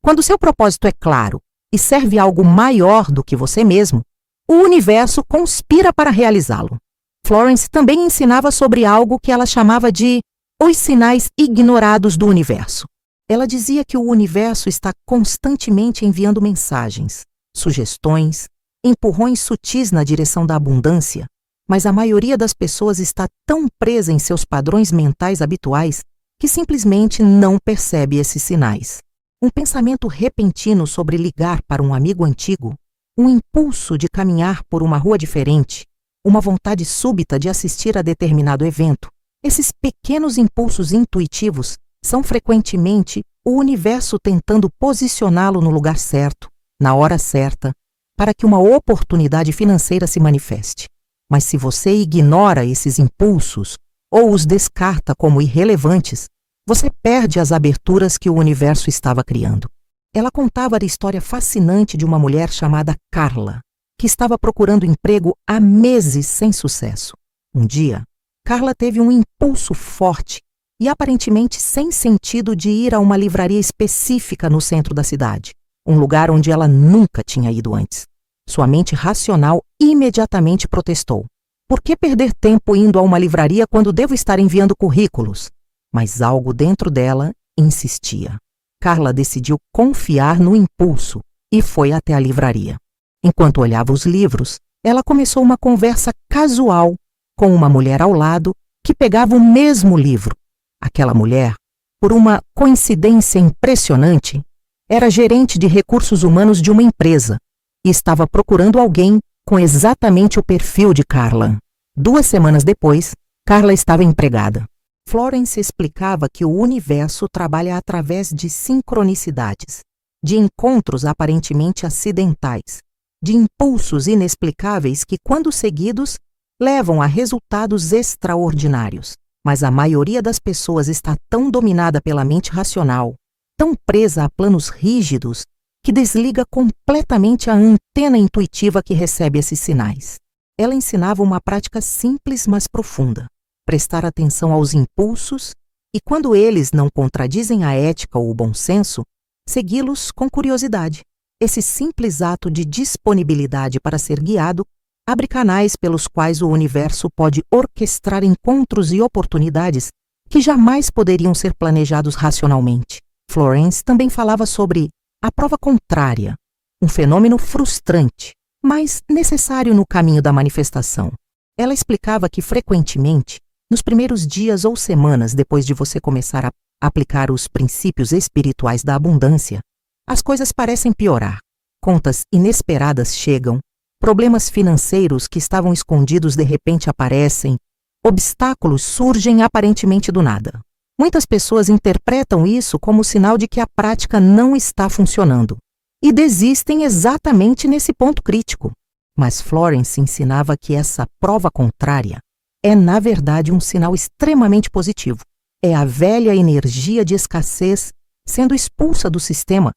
"Quando seu propósito é claro e serve a algo maior do que você mesmo, o universo conspira para realizá-lo." Florence também ensinava sobre algo que ela chamava de os sinais ignorados do universo. Ela dizia que o universo está constantemente enviando mensagens, sugestões, empurrões sutis na direção da abundância, mas a maioria das pessoas está tão presa em seus padrões mentais habituais que simplesmente não percebe esses sinais. Um pensamento repentino sobre ligar para um amigo antigo, um impulso de caminhar por uma rua diferente, uma vontade súbita de assistir a determinado evento. Esses pequenos impulsos intuitivos são frequentemente o universo tentando posicioná-lo no lugar certo, na hora certa, para que uma oportunidade financeira se manifeste. Mas se você ignora esses impulsos ou os descarta como irrelevantes, você perde as aberturas que o universo estava criando. Ela contava a história fascinante de uma mulher chamada Carla, que estava procurando emprego há meses sem sucesso. Um dia, Carla teve um impulso forte e aparentemente sem sentido de ir a uma livraria específica no centro da cidade, um lugar onde ela nunca tinha ido antes. Sua mente racional imediatamente protestou: "Por que perder tempo indo a uma livraria quando devo estar enviando currículos?" Mas algo dentro dela insistia. Carla decidiu confiar no impulso e foi até a livraria. Enquanto olhava os livros, ela começou uma conversa casual com uma mulher ao lado que pegava o mesmo livro. Aquela mulher por uma coincidência impressionante, era gerente de recursos humanos de uma empresa e estava procurando alguém com exatamente o perfil de Carla. 2 semanas depois, Carla estava empregada. Florence explicava que o universo trabalha através de sincronicidades, de encontros aparentemente acidentais, de impulsos inexplicáveis que, quando seguidos, levam a resultados extraordinários. Mas a maioria das pessoas está tão dominada pela mente racional, tão presa a planos rígidos, que desliga completamente a antena intuitiva que recebe esses sinais. Ela ensinava uma prática simples, mas profunda: prestar atenção aos impulsos e, quando eles não contradizem a ética ou o bom senso, segui-los com curiosidade. Esse simples ato de disponibilidade para ser guiado abre canais pelos quais o universo pode orquestrar encontros e oportunidades que jamais poderiam ser planejados racionalmente. Florence também falava sobre a prova contrária, um fenômeno frustrante, mas necessário no caminho da manifestação. Ela explicava que, frequentemente, nos primeiros dias ou semanas depois de você começar a aplicar os princípios espirituais da abundância, as coisas parecem piorar. Contas inesperadas chegam, problemas financeiros que estavam escondidos de repente aparecem, obstáculos surgem aparentemente do nada. Muitas pessoas interpretam isso como sinal de que a prática não está funcionando e desistem exatamente nesse ponto crítico. Mas Florence ensinava que essa prova contrária é, na verdade, um sinal extremamente positivo. É a velha energia de escassez sendo expulsa do sistema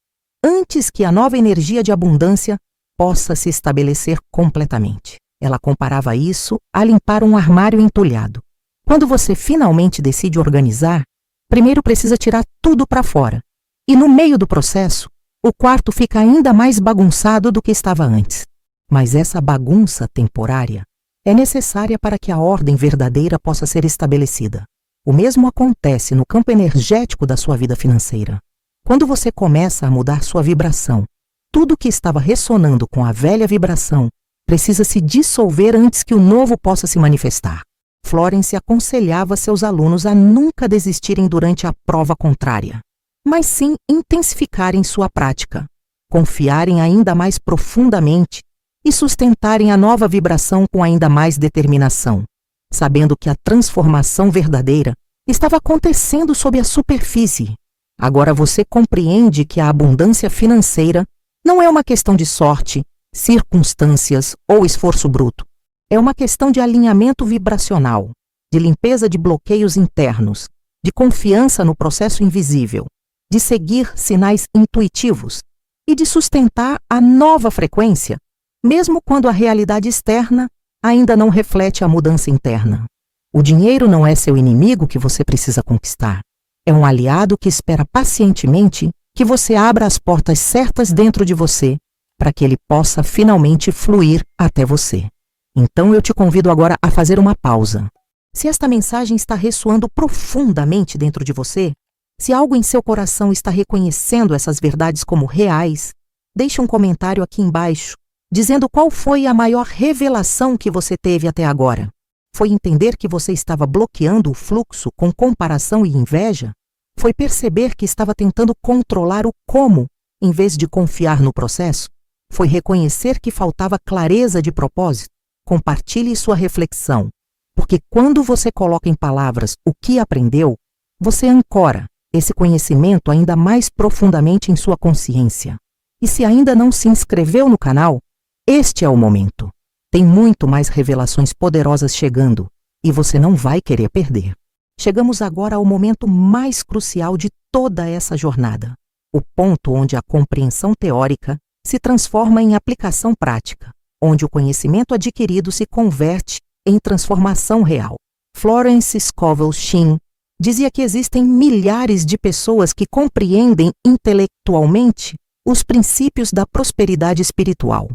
antes que a nova energia de abundância possa se estabelecer completamente. Ela comparava isso a limpar um armário entulhado. Quando você finalmente decide organizar, primeiro precisa tirar tudo para fora. E no meio do processo, o quarto fica ainda mais bagunçado do que estava antes. Mas essa bagunça temporária é necessária para que a ordem verdadeira possa ser estabelecida. O mesmo acontece no campo energético da sua vida financeira. Quando você começa a mudar sua vibração, tudo que estava ressonando com a velha vibração precisa se dissolver antes que o novo possa se manifestar. Florence aconselhava seus alunos a nunca desistirem durante a prova contrária, mas sim intensificarem sua prática, confiarem ainda mais profundamente e sustentarem a nova vibração com ainda mais determinação, sabendo que a transformação verdadeira estava acontecendo sob a superfície. Agora você compreende que a abundância financeira não é uma questão de sorte, circunstâncias ou esforço bruto. É uma questão de alinhamento vibracional, de limpeza de bloqueios internos, de confiança no processo invisível, de seguir sinais intuitivos e de sustentar a nova frequência, mesmo quando a realidade externa ainda não reflete a mudança interna. O dinheiro não é seu inimigo que você precisa conquistar. É um aliado que espera pacientemente que você abra as portas certas dentro de você para que ele possa finalmente fluir até você. Então eu te convido agora a fazer uma pausa. Se esta mensagem está ressoando profundamente dentro de você, se algo em seu coração está reconhecendo essas verdades como reais, deixe um comentário aqui embaixo, dizendo qual foi a maior revelação que você teve até agora. Foi entender que você estava bloqueando o fluxo com comparação e inveja? Foi perceber que estava tentando controlar o como, em vez de confiar no processo? Foi reconhecer que faltava clareza de propósito? Compartilhe sua reflexão, porque quando você coloca em palavras o que aprendeu, você ancora esse conhecimento ainda mais profundamente em sua consciência. E se ainda não se inscreveu no canal, este é o momento. Tem muito mais revelações poderosas chegando e você não vai querer perder. Chegamos agora ao momento mais crucial de toda essa jornada, o ponto onde a compreensão teórica se transforma em aplicação prática, onde o conhecimento adquirido se converte em transformação real. Florence Scovel Shinn dizia que existem milhares de pessoas que compreendem intelectualmente os princípios da prosperidade espiritual,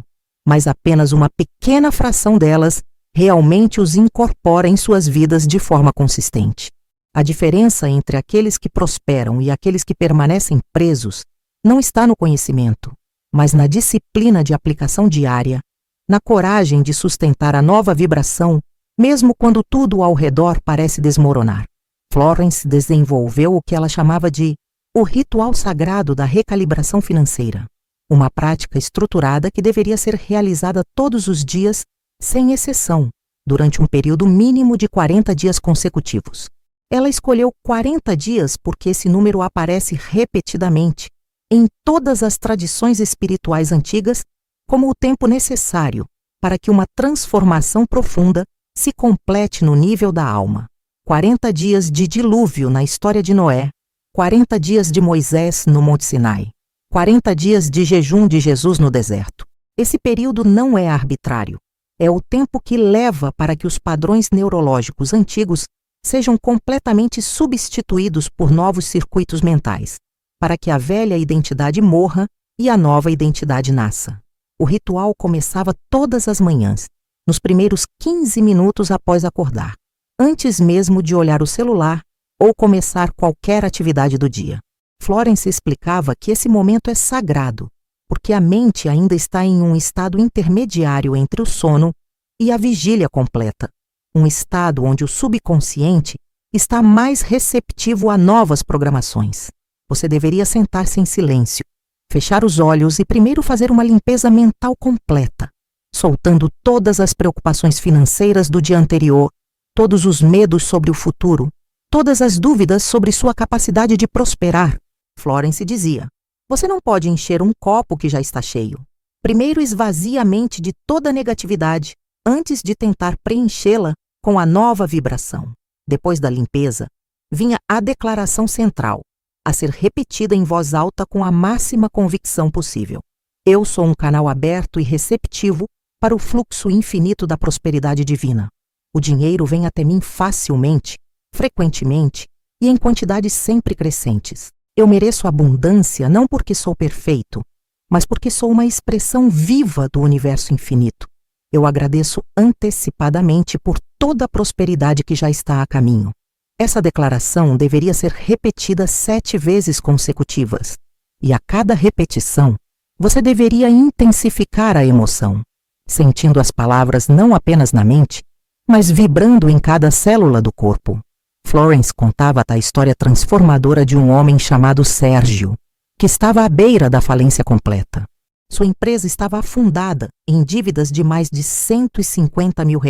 mas apenas uma pequena fração delas realmente os incorpora em suas vidas de forma consistente. A diferença entre aqueles que prosperam e aqueles que permanecem presos não está no conhecimento, mas na disciplina de aplicação diária, na coragem de sustentar a nova vibração, mesmo quando tudo ao redor parece desmoronar. Florence desenvolveu o que ela chamava de o ritual sagrado da recalibração financeira, uma prática estruturada que deveria ser realizada todos os dias, sem exceção, durante um período mínimo de 40 dias consecutivos. Ela escolheu 40 dias porque esse número aparece repetidamente em todas as tradições espirituais antigas como o tempo necessário para que uma transformação profunda se complete no nível da alma. 40 dias de dilúvio na história de Noé, 40 dias de Moisés no Monte Sinai, 40 dias de jejum de Jesus no deserto. Esse período não é arbitrário. É o tempo que leva para que os padrões neurológicos antigos sejam completamente substituídos por novos circuitos mentais, para que a velha identidade morra e a nova identidade nasça. O ritual começava todas as manhãs, nos primeiros 15 minutos após acordar, antes mesmo de olhar o celular ou começar qualquer atividade do dia. Florence explicava que esse momento é sagrado, porque a mente ainda está em um estado intermediário entre o sono e a vigília completa, um estado onde o subconsciente está mais receptivo a novas programações. Você deveria sentar-se em silêncio, fechar os olhos e primeiro fazer uma limpeza mental completa, soltando todas as preocupações financeiras do dia anterior, todos os medos sobre o futuro, todas as dúvidas sobre sua capacidade de prosperar. Florence dizia: você não pode encher um copo que já está cheio. Primeiro esvazie a mente de toda a negatividade antes de tentar preenchê-la com a nova vibração. Depois da limpeza, vinha a declaração central, a ser repetida em voz alta com a máxima convicção possível. Eu sou um canal aberto e receptivo para o fluxo infinito da prosperidade divina. O dinheiro vem até mim facilmente, frequentemente e em quantidades sempre crescentes. Eu mereço abundância não porque sou perfeito, mas porque sou uma expressão viva do universo infinito. Eu agradeço antecipadamente por toda a prosperidade que já está a caminho. Essa declaração deveria ser repetida 7 vezes consecutivas, e a cada repetição, você deveria intensificar a emoção, sentindo as palavras não apenas na mente, mas vibrando em cada célula do corpo. Florence contava a história transformadora de um homem chamado Sérgio, que estava à beira da falência completa. Sua empresa estava afundada em dívidas de mais de R$150 mil,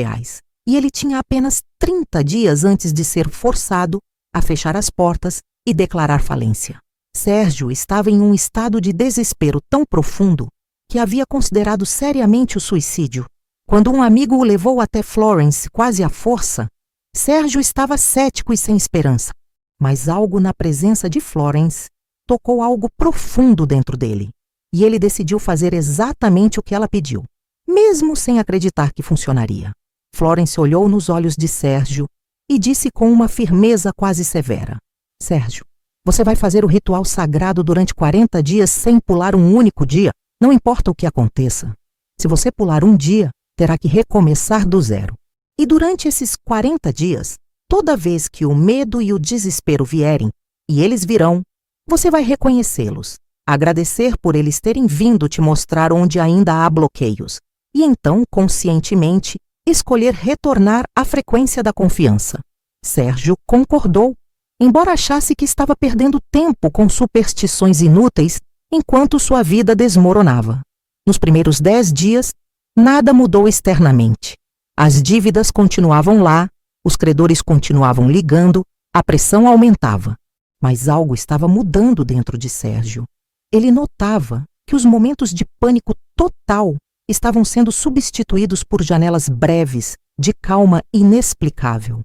e ele tinha apenas 30 dias antes de ser forçado a fechar as portas e declarar falência. Sérgio estava em um estado de desespero tão profundo que havia considerado seriamente o suicídio. Quando um amigo o levou até Florence quase à força, Sérgio estava cético e sem esperança, mas algo na presença de Florence tocou algo profundo dentro dele, e ele decidiu fazer exatamente o que ela pediu, mesmo sem acreditar que funcionaria. Florence olhou nos olhos de Sérgio e disse com uma firmeza quase severa: Sérgio, você vai fazer o ritual sagrado durante 40 dias sem pular um único dia? Não importa o que aconteça. Se você pular um dia, terá que recomeçar do zero. E durante esses 40 dias, toda vez que o medo e o desespero vierem, e eles virão, você vai reconhecê-los, agradecer por eles terem vindo te mostrar onde ainda há bloqueios, e então, conscientemente, escolher retornar à frequência da confiança. Sérgio concordou, embora achasse que estava perdendo tempo com superstições inúteis enquanto sua vida desmoronava. Nos primeiros 10 dias, nada mudou externamente. As dívidas continuavam lá, os credores continuavam ligando, a pressão aumentava. Mas algo estava mudando dentro de Sérgio. Ele notava que os momentos de pânico total estavam sendo substituídos por janelas breves de calma inexplicável.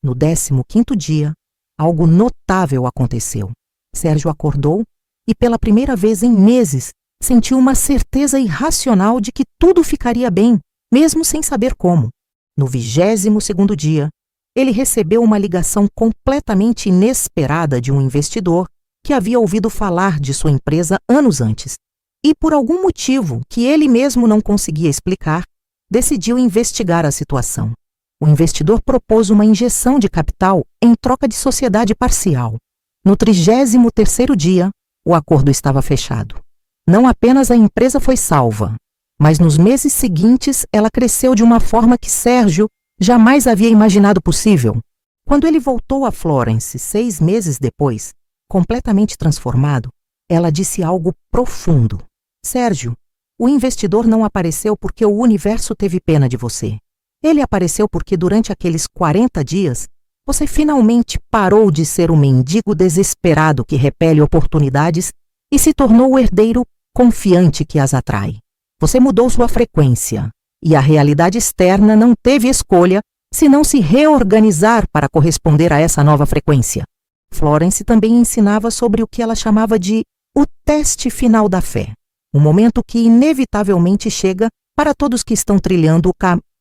No 15º dia, algo notável aconteceu. Sérgio acordou e, pela primeira vez em meses, sentiu uma certeza irracional de que tudo ficaria bem, mesmo sem saber como. No 22º dia, ele recebeu uma ligação completamente inesperada de um investidor que havia ouvido falar de sua empresa anos antes e, por algum motivo que ele mesmo não conseguia explicar, decidiu investigar a situação. O investidor propôs uma injeção de capital em troca de sociedade parcial. No 33º dia, o acordo estava fechado. Não apenas a empresa foi salva, mas nos meses seguintes ela cresceu de uma forma que Sérgio jamais havia imaginado possível. Quando ele voltou a Florence 6 meses depois, completamente transformado, ela disse algo profundo. Sérgio, o investidor não apareceu porque o universo teve pena de você. Ele apareceu porque durante aqueles 40 dias, você finalmente parou de ser um mendigo desesperado que repele oportunidades e se tornou o herdeiro confiante que as atrai. Você mudou sua frequência e a realidade externa não teve escolha senão se reorganizar para corresponder a essa nova frequência. Florence também ensinava sobre o que ela chamava de o teste final da fé, um momento que inevitavelmente chega para todos que estão trilhando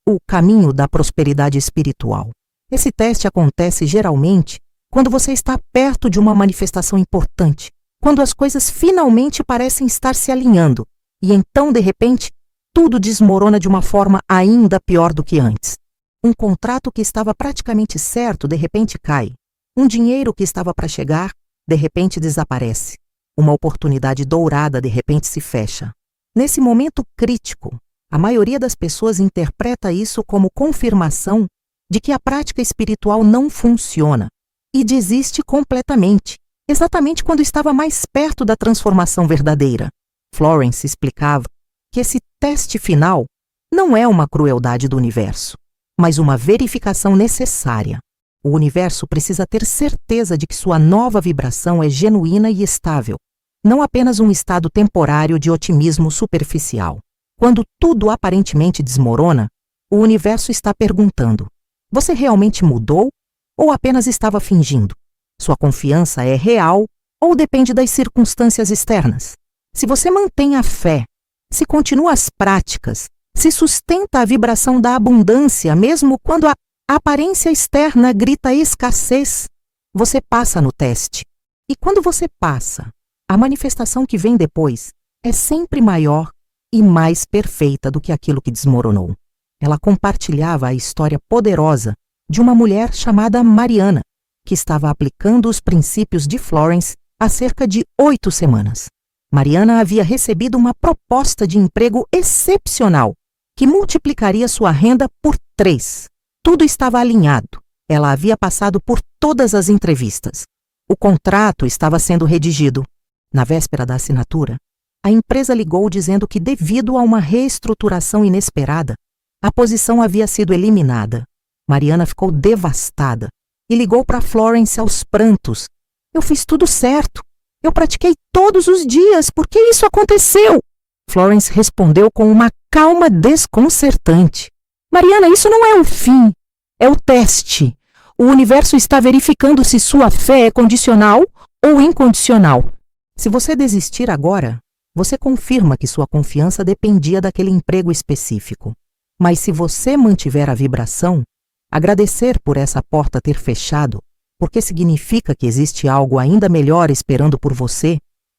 o caminho da prosperidade espiritual. Esse teste acontece geralmente quando você está perto de uma manifestação importante, quando as coisas finalmente parecem estar se alinhando, e então, de repente, tudo desmorona de uma forma ainda pior do que antes. Um contrato que estava praticamente certo, de repente cai. Um dinheiro que estava para chegar, de repente desaparece. Uma oportunidade dourada, de repente se fecha. Nesse momento crítico, a maioria das pessoas interpreta isso como confirmação de que a prática espiritual não funciona e desiste completamente, exatamente quando estava mais perto da transformação verdadeira. Florence explicava que esse teste final não é uma crueldade do universo, mas uma verificação necessária. O universo precisa ter certeza de que sua nova vibração é genuína e estável, não apenas um estado temporário de otimismo superficial. Quando tudo aparentemente desmorona, o universo está perguntando: você realmente mudou ou apenas estava fingindo? Sua confiança é real ou depende das circunstâncias externas? Se você mantém a fé, se continua as práticas, se sustenta a vibração da abundância, mesmo quando a aparência externa grita escassez, você passa no teste. E quando você passa, a manifestação que vem depois é sempre maior e mais perfeita do que aquilo que desmoronou. Ela compartilhava a história poderosa de uma mulher chamada Mariana, que estava aplicando os princípios de Florence há cerca de 8 semanas. Mariana havia recebido uma proposta de emprego excepcional, que multiplicaria sua renda por 3. Tudo estava alinhado. Ela havia passado por todas as entrevistas. O contrato estava sendo redigido. Na véspera da assinatura, a empresa ligou dizendo que, devido a uma reestruturação inesperada, a posição havia sido eliminada. Mariana ficou devastada e ligou para Florence aos prantos. Eu fiz tudo certo. Eu pratiquei todos os dias. Por que isso aconteceu? Florence respondeu com uma calma desconcertante. Mariana, isso não é o fim. É o teste. O universo está verificando se sua fé é condicional ou incondicional. Se você desistir agora, você confirma que sua confiança dependia daquele emprego específico. Mas se você mantiver a vibração, agradecer por essa porta ter fechado, porque significa que existe algo ainda melhor esperando por você,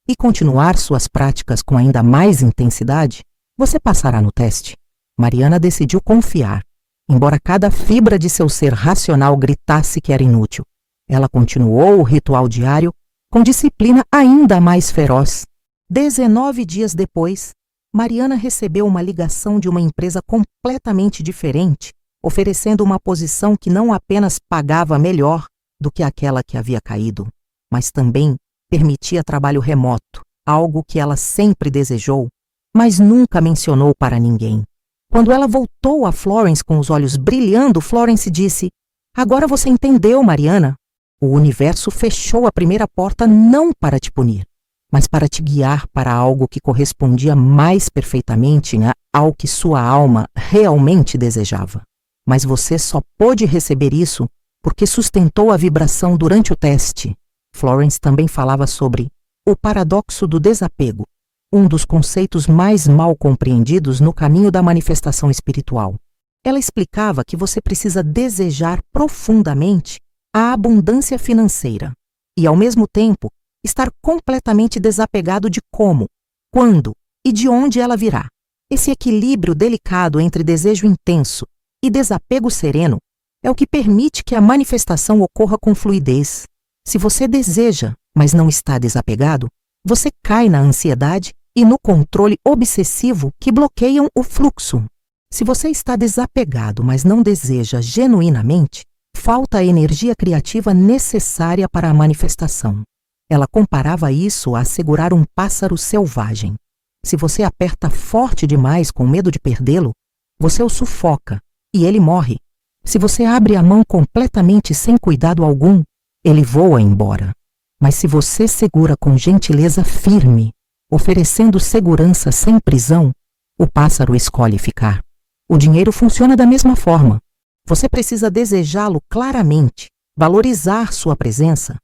e continuar suas práticas com ainda mais intensidade, você passará no teste. Mariana decidiu confiar, embora cada fibra de seu ser racional gritasse que era inútil. Ela continuou o ritual diário com disciplina ainda mais feroz. 19 dias depois, Mariana recebeu uma ligação de uma empresa completamente diferente, oferecendo uma posição que não apenas pagava melhor do que aquela que havia caído, mas também permitia trabalho remoto, algo que ela sempre desejou, mas nunca mencionou para ninguém. Quando ela voltou a Florence com os olhos brilhando, Florence disse: agora você entendeu, Mariana? O universo fechou a primeira porta não para te punir, mas para te guiar para algo que correspondia mais perfeitamente ao que sua alma realmente desejava. Mas você só pôde receber isso porque sustentou a vibração durante o teste. Florence também falava sobre o paradoxo do desapego, um dos conceitos mais mal compreendidos no caminho da manifestação espiritual. Ela explicava que você precisa desejar profundamente a abundância financeira e, ao mesmo tempo, estar completamente desapegado de como, quando e de onde ela virá. Esse equilíbrio delicado entre desejo intenso e desapego sereno é o que permite que a manifestação ocorra com fluidez. Se você deseja, mas não está desapegado, você cai na ansiedade e no controle obsessivo que bloqueiam o fluxo. Se você está desapegado, mas não deseja genuinamente, falta a energia criativa necessária para a manifestação. Ela comparava isso a segurar um pássaro selvagem. Se você aperta forte demais com medo de perdê-lo, você o sufoca e ele morre. Se você abre a mão completamente sem cuidado algum, ele voa embora. Mas se você segura com gentileza firme, oferecendo segurança sem prisão, o pássaro escolhe ficar. O dinheiro funciona da mesma forma. Você precisa desejá-lo claramente, valorizar sua presença,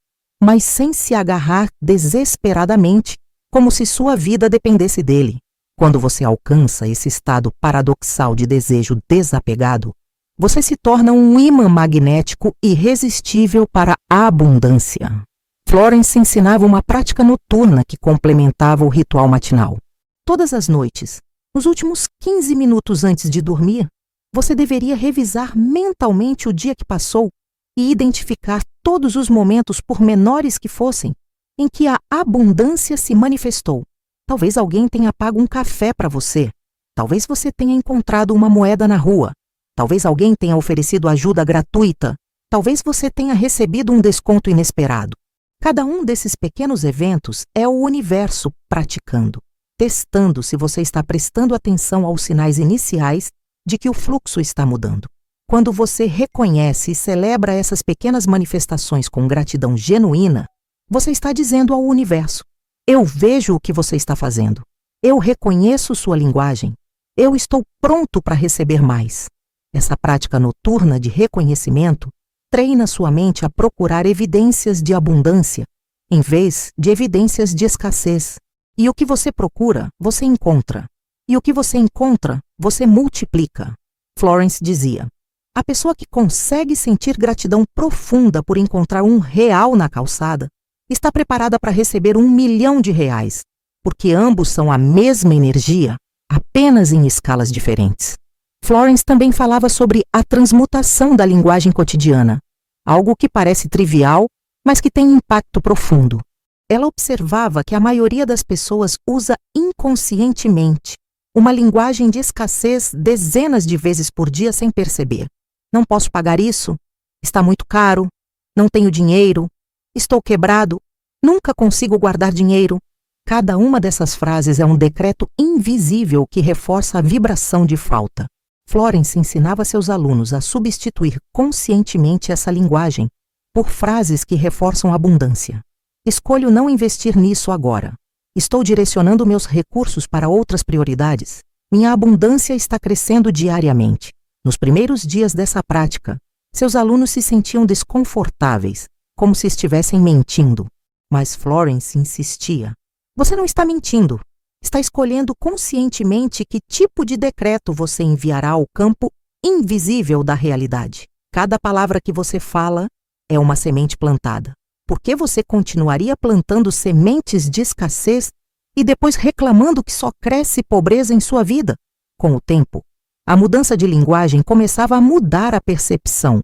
mas sem se agarrar desesperadamente, como se sua vida dependesse dele. Quando você alcança esse estado paradoxal de desejo desapegado, você se torna um ímã magnético irresistível para a abundância. Florence ensinava uma prática noturna que complementava o ritual matinal. Todas as noites, nos últimos 15 minutos antes de dormir, você deveria revisar mentalmente o dia que passou e identificar todos os momentos, por menores que fossem, em que a abundância se manifestou. Talvez alguém tenha pago um café para você. Talvez você tenha encontrado uma moeda na rua. Talvez alguém tenha oferecido ajuda gratuita. Talvez você tenha recebido um desconto inesperado. Cada um desses pequenos eventos é o universo praticando, testando se você está prestando atenção aos sinais iniciais de que o fluxo está mudando. Quando você reconhece e celebra essas pequenas manifestações com gratidão genuína, você está dizendo ao universo: eu vejo o que você está fazendo. Eu reconheço sua linguagem. Eu estou pronto para receber mais. Essa prática noturna de reconhecimento treina sua mente a procurar evidências de abundância, em vez de evidências de escassez. E o que você procura, você encontra. E o que você encontra, você multiplica. Florence dizia: a pessoa que consegue sentir gratidão profunda por encontrar R$1 na calçada está preparada para receber R$1.000.000, porque ambos são a mesma energia, apenas em escalas diferentes. Florence também falava sobre a transmutação da linguagem cotidiana, algo que parece trivial, mas que tem impacto profundo. Ela observava que a maioria das pessoas usa inconscientemente uma linguagem de escassez dezenas de vezes por dia sem perceber. Não posso pagar isso, está muito caro, não tenho dinheiro, estou quebrado, nunca consigo guardar dinheiro. Cada uma dessas frases é um decreto invisível que reforça a vibração de falta. Florence ensinava seus alunos a substituir conscientemente essa linguagem por frases que reforçam a abundância. Escolho não investir nisso agora. Estou direcionando meus recursos para outras prioridades. Minha abundância está crescendo diariamente. Nos primeiros dias dessa prática, seus alunos se sentiam desconfortáveis, como se estivessem mentindo. Mas Florence insistia: você não está mentindo. Está escolhendo conscientemente que tipo de decreto você enviará ao campo invisível da realidade. Cada palavra que você fala é uma semente plantada. Por que você continuaria plantando sementes de escassez e depois reclamando que só cresce pobreza em sua vida? Com o tempo, a mudança de linguagem começava a mudar a percepção,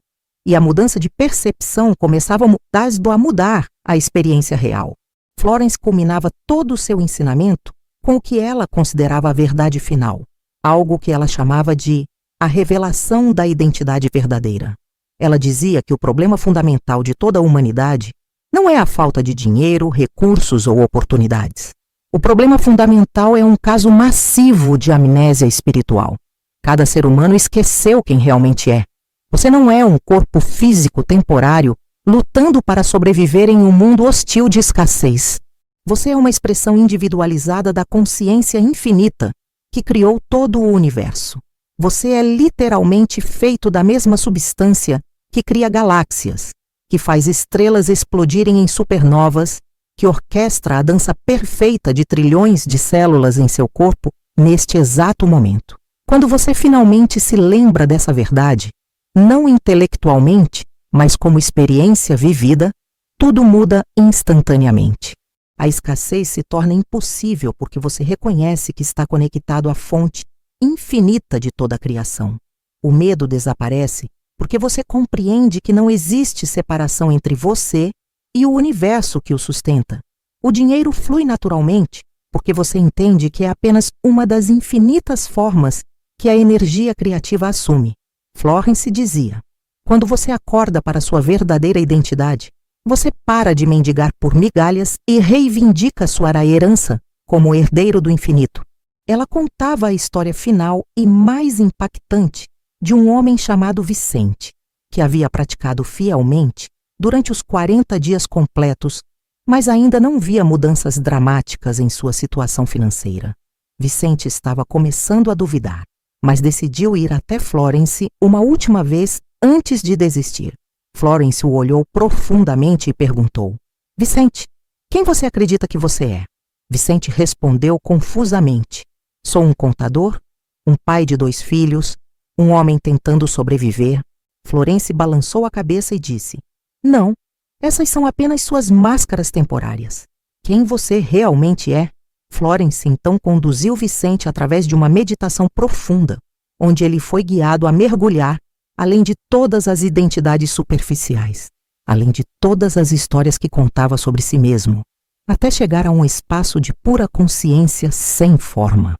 e a mudança de percepção começava a mudar a experiência real. Florence culminava todo o seu ensinamento com o que ela considerava a verdade final, algo que ela chamava de a revelação da identidade verdadeira. Ela dizia que o problema fundamental de toda a humanidade não é a falta de dinheiro, recursos ou oportunidades. O problema fundamental é um caso massivo de amnésia espiritual. Cada ser humano esqueceu quem realmente é. Você não é um corpo físico temporário lutando para sobreviver em um mundo hostil de escassez. Você é uma expressão individualizada da consciência infinita que criou todo o universo. Você é literalmente feito da mesma substância que cria galáxias, que faz estrelas explodirem em supernovas, que orquestra a dança perfeita de trilhões de células em seu corpo neste exato momento. Quando você finalmente se lembra dessa verdade, não intelectualmente, mas como experiência vivida, tudo muda instantaneamente. A escassez se torna impossível porque você reconhece que está conectado à fonte infinita de toda a criação. O medo desaparece porque você compreende que não existe separação entre você e o universo que o sustenta. O dinheiro flui naturalmente porque você entende que é apenas uma das infinitas formas que a energia criativa assume. Florence dizia: Quando você acorda para sua verdadeira identidade, você para de mendigar por migalhas e reivindica sua herança como herdeiro do infinito. Ela contava a história final e mais impactante de um homem chamado Vicente, que havia praticado fielmente durante os 40 dias completos, mas ainda não via mudanças dramáticas em sua situação financeira. Vicente estava começando a duvidar, mas decidiu ir até Florence uma última vez antes de desistir. Florence o olhou profundamente e perguntou: Vicente, quem você acredita que você é? Vicente respondeu confusamente: sou um contador, um pai de 2 filhos, um homem tentando sobreviver. Florence balançou a cabeça e disse: não, essas são apenas suas máscaras temporárias. Quem você realmente é? Florence então conduziu Vicente através de uma meditação profunda, onde ele foi guiado a mergulhar além de todas as identidades superficiais, além de todas as histórias que contava sobre si mesmo, até chegar a um espaço de pura consciência sem forma.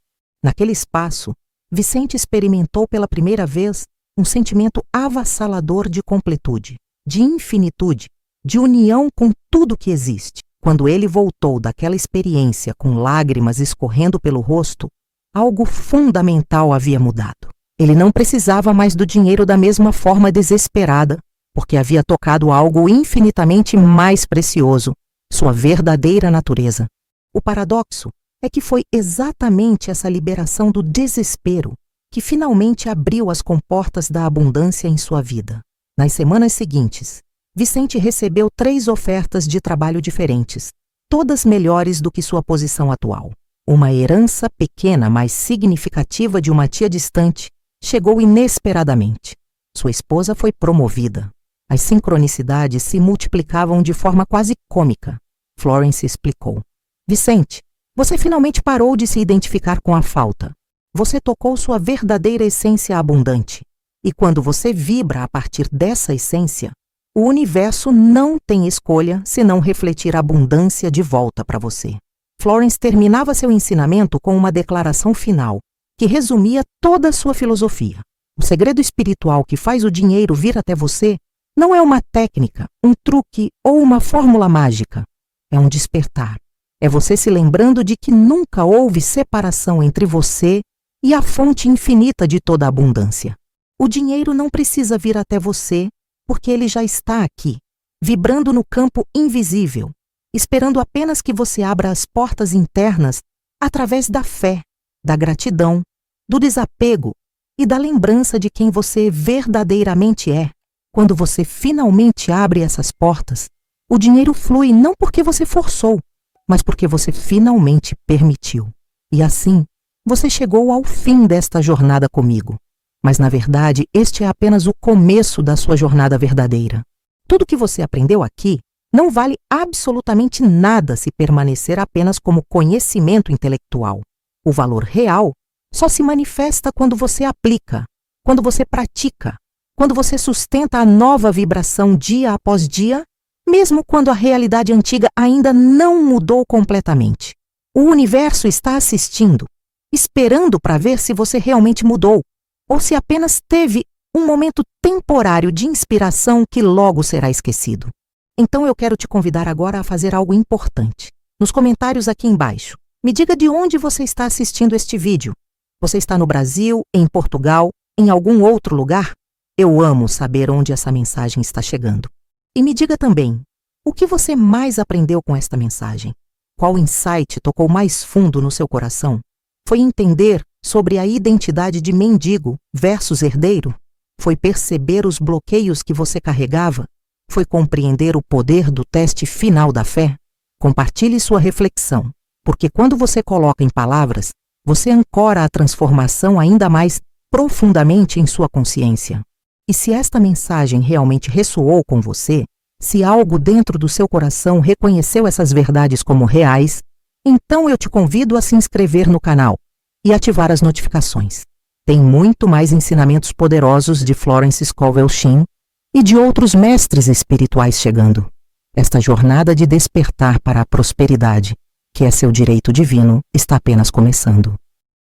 Naquele espaço, Vicente experimentou pela primeira vez um sentimento avassalador de completude, de infinitude, de união com tudo que existe. Quando ele voltou daquela experiência com lágrimas escorrendo pelo rosto, algo fundamental havia mudado. Ele não precisava mais do dinheiro da mesma forma desesperada, porque havia tocado algo infinitamente mais precioso, sua verdadeira natureza. O paradoxo é que foi exatamente essa liberação do desespero que finalmente abriu as comportas da abundância em sua vida. Nas semanas seguintes, Vicente recebeu 3 ofertas de trabalho diferentes, todas melhores do que sua posição atual. Uma herança pequena, mas significativa de uma tia distante, chegou inesperadamente. Sua esposa foi promovida. As sincronicidades se multiplicavam de forma quase cômica. Florence explicou: Vicente, você finalmente parou de se identificar com a falta. Você tocou sua verdadeira essência abundante. E quando você vibra a partir dessa essência, o universo não tem escolha senão refletir a abundância de volta para você. Florence terminava seu ensinamento com uma declaração final, que resumia toda a sua filosofia. O segredo espiritual que faz o dinheiro vir até você não é uma técnica, um truque ou uma fórmula mágica. É um despertar. É você se lembrando de que nunca houve separação entre você e a fonte infinita de toda a abundância. O dinheiro não precisa vir até você, porque ele já está aqui, vibrando no campo invisível, esperando apenas que você abra as portas internas através da fé, da gratidão, do desapego e da lembrança de quem você verdadeiramente é. Quando você finalmente abre essas portas, o dinheiro flui não porque você forçou, mas porque você finalmente permitiu. E assim, você chegou ao fim desta jornada comigo. Mas, na verdade, este é apenas o começo da sua jornada verdadeira. Tudo que você aprendeu aqui não vale absolutamente nada se permanecer apenas como conhecimento intelectual. O valor real só se manifesta quando você aplica, quando você pratica, quando você sustenta a nova vibração dia após dia, mesmo quando a realidade antiga ainda não mudou completamente. O universo está assistindo, esperando para ver se você realmente mudou, ou se apenas teve um momento temporário de inspiração que logo será esquecido. Então eu quero te convidar agora a fazer algo importante. Nos comentários aqui embaixo, me diga de onde você está assistindo este vídeo. Você está no Brasil, em Portugal, em algum outro lugar? Eu amo saber onde essa mensagem está chegando. E me diga também, o que você mais aprendeu com esta mensagem? Qual insight tocou mais fundo no seu coração? Foi entender sobre a identidade de mendigo versus herdeiro? Foi perceber os bloqueios que você carregava? Foi compreender o poder do teste final da fé? Compartilhe sua reflexão, porque quando você coloca em palavras, você ancora a transformação ainda mais profundamente em sua consciência. E se esta mensagem realmente ressoou com você, se algo dentro do seu coração reconheceu essas verdades como reais, então eu te convido a se inscrever no canal e ativar as notificações. Tem muito mais ensinamentos poderosos de Florence Scovel Shinn e de outros mestres espirituais chegando. Esta jornada de despertar para a prosperidade, que é seu direito divino, está apenas começando.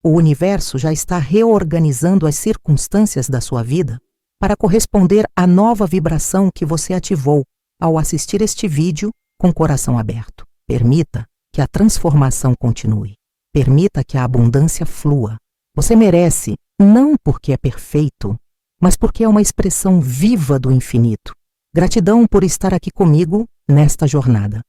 O universo já está reorganizando as circunstâncias da sua vida para corresponder à nova vibração que você ativou ao assistir este vídeo com o coração aberto. Permita que a transformação continue. Permita que a abundância flua. Você merece, não porque é perfeito, mas porque é uma expressão viva do infinito. Gratidão por estar aqui comigo nesta jornada.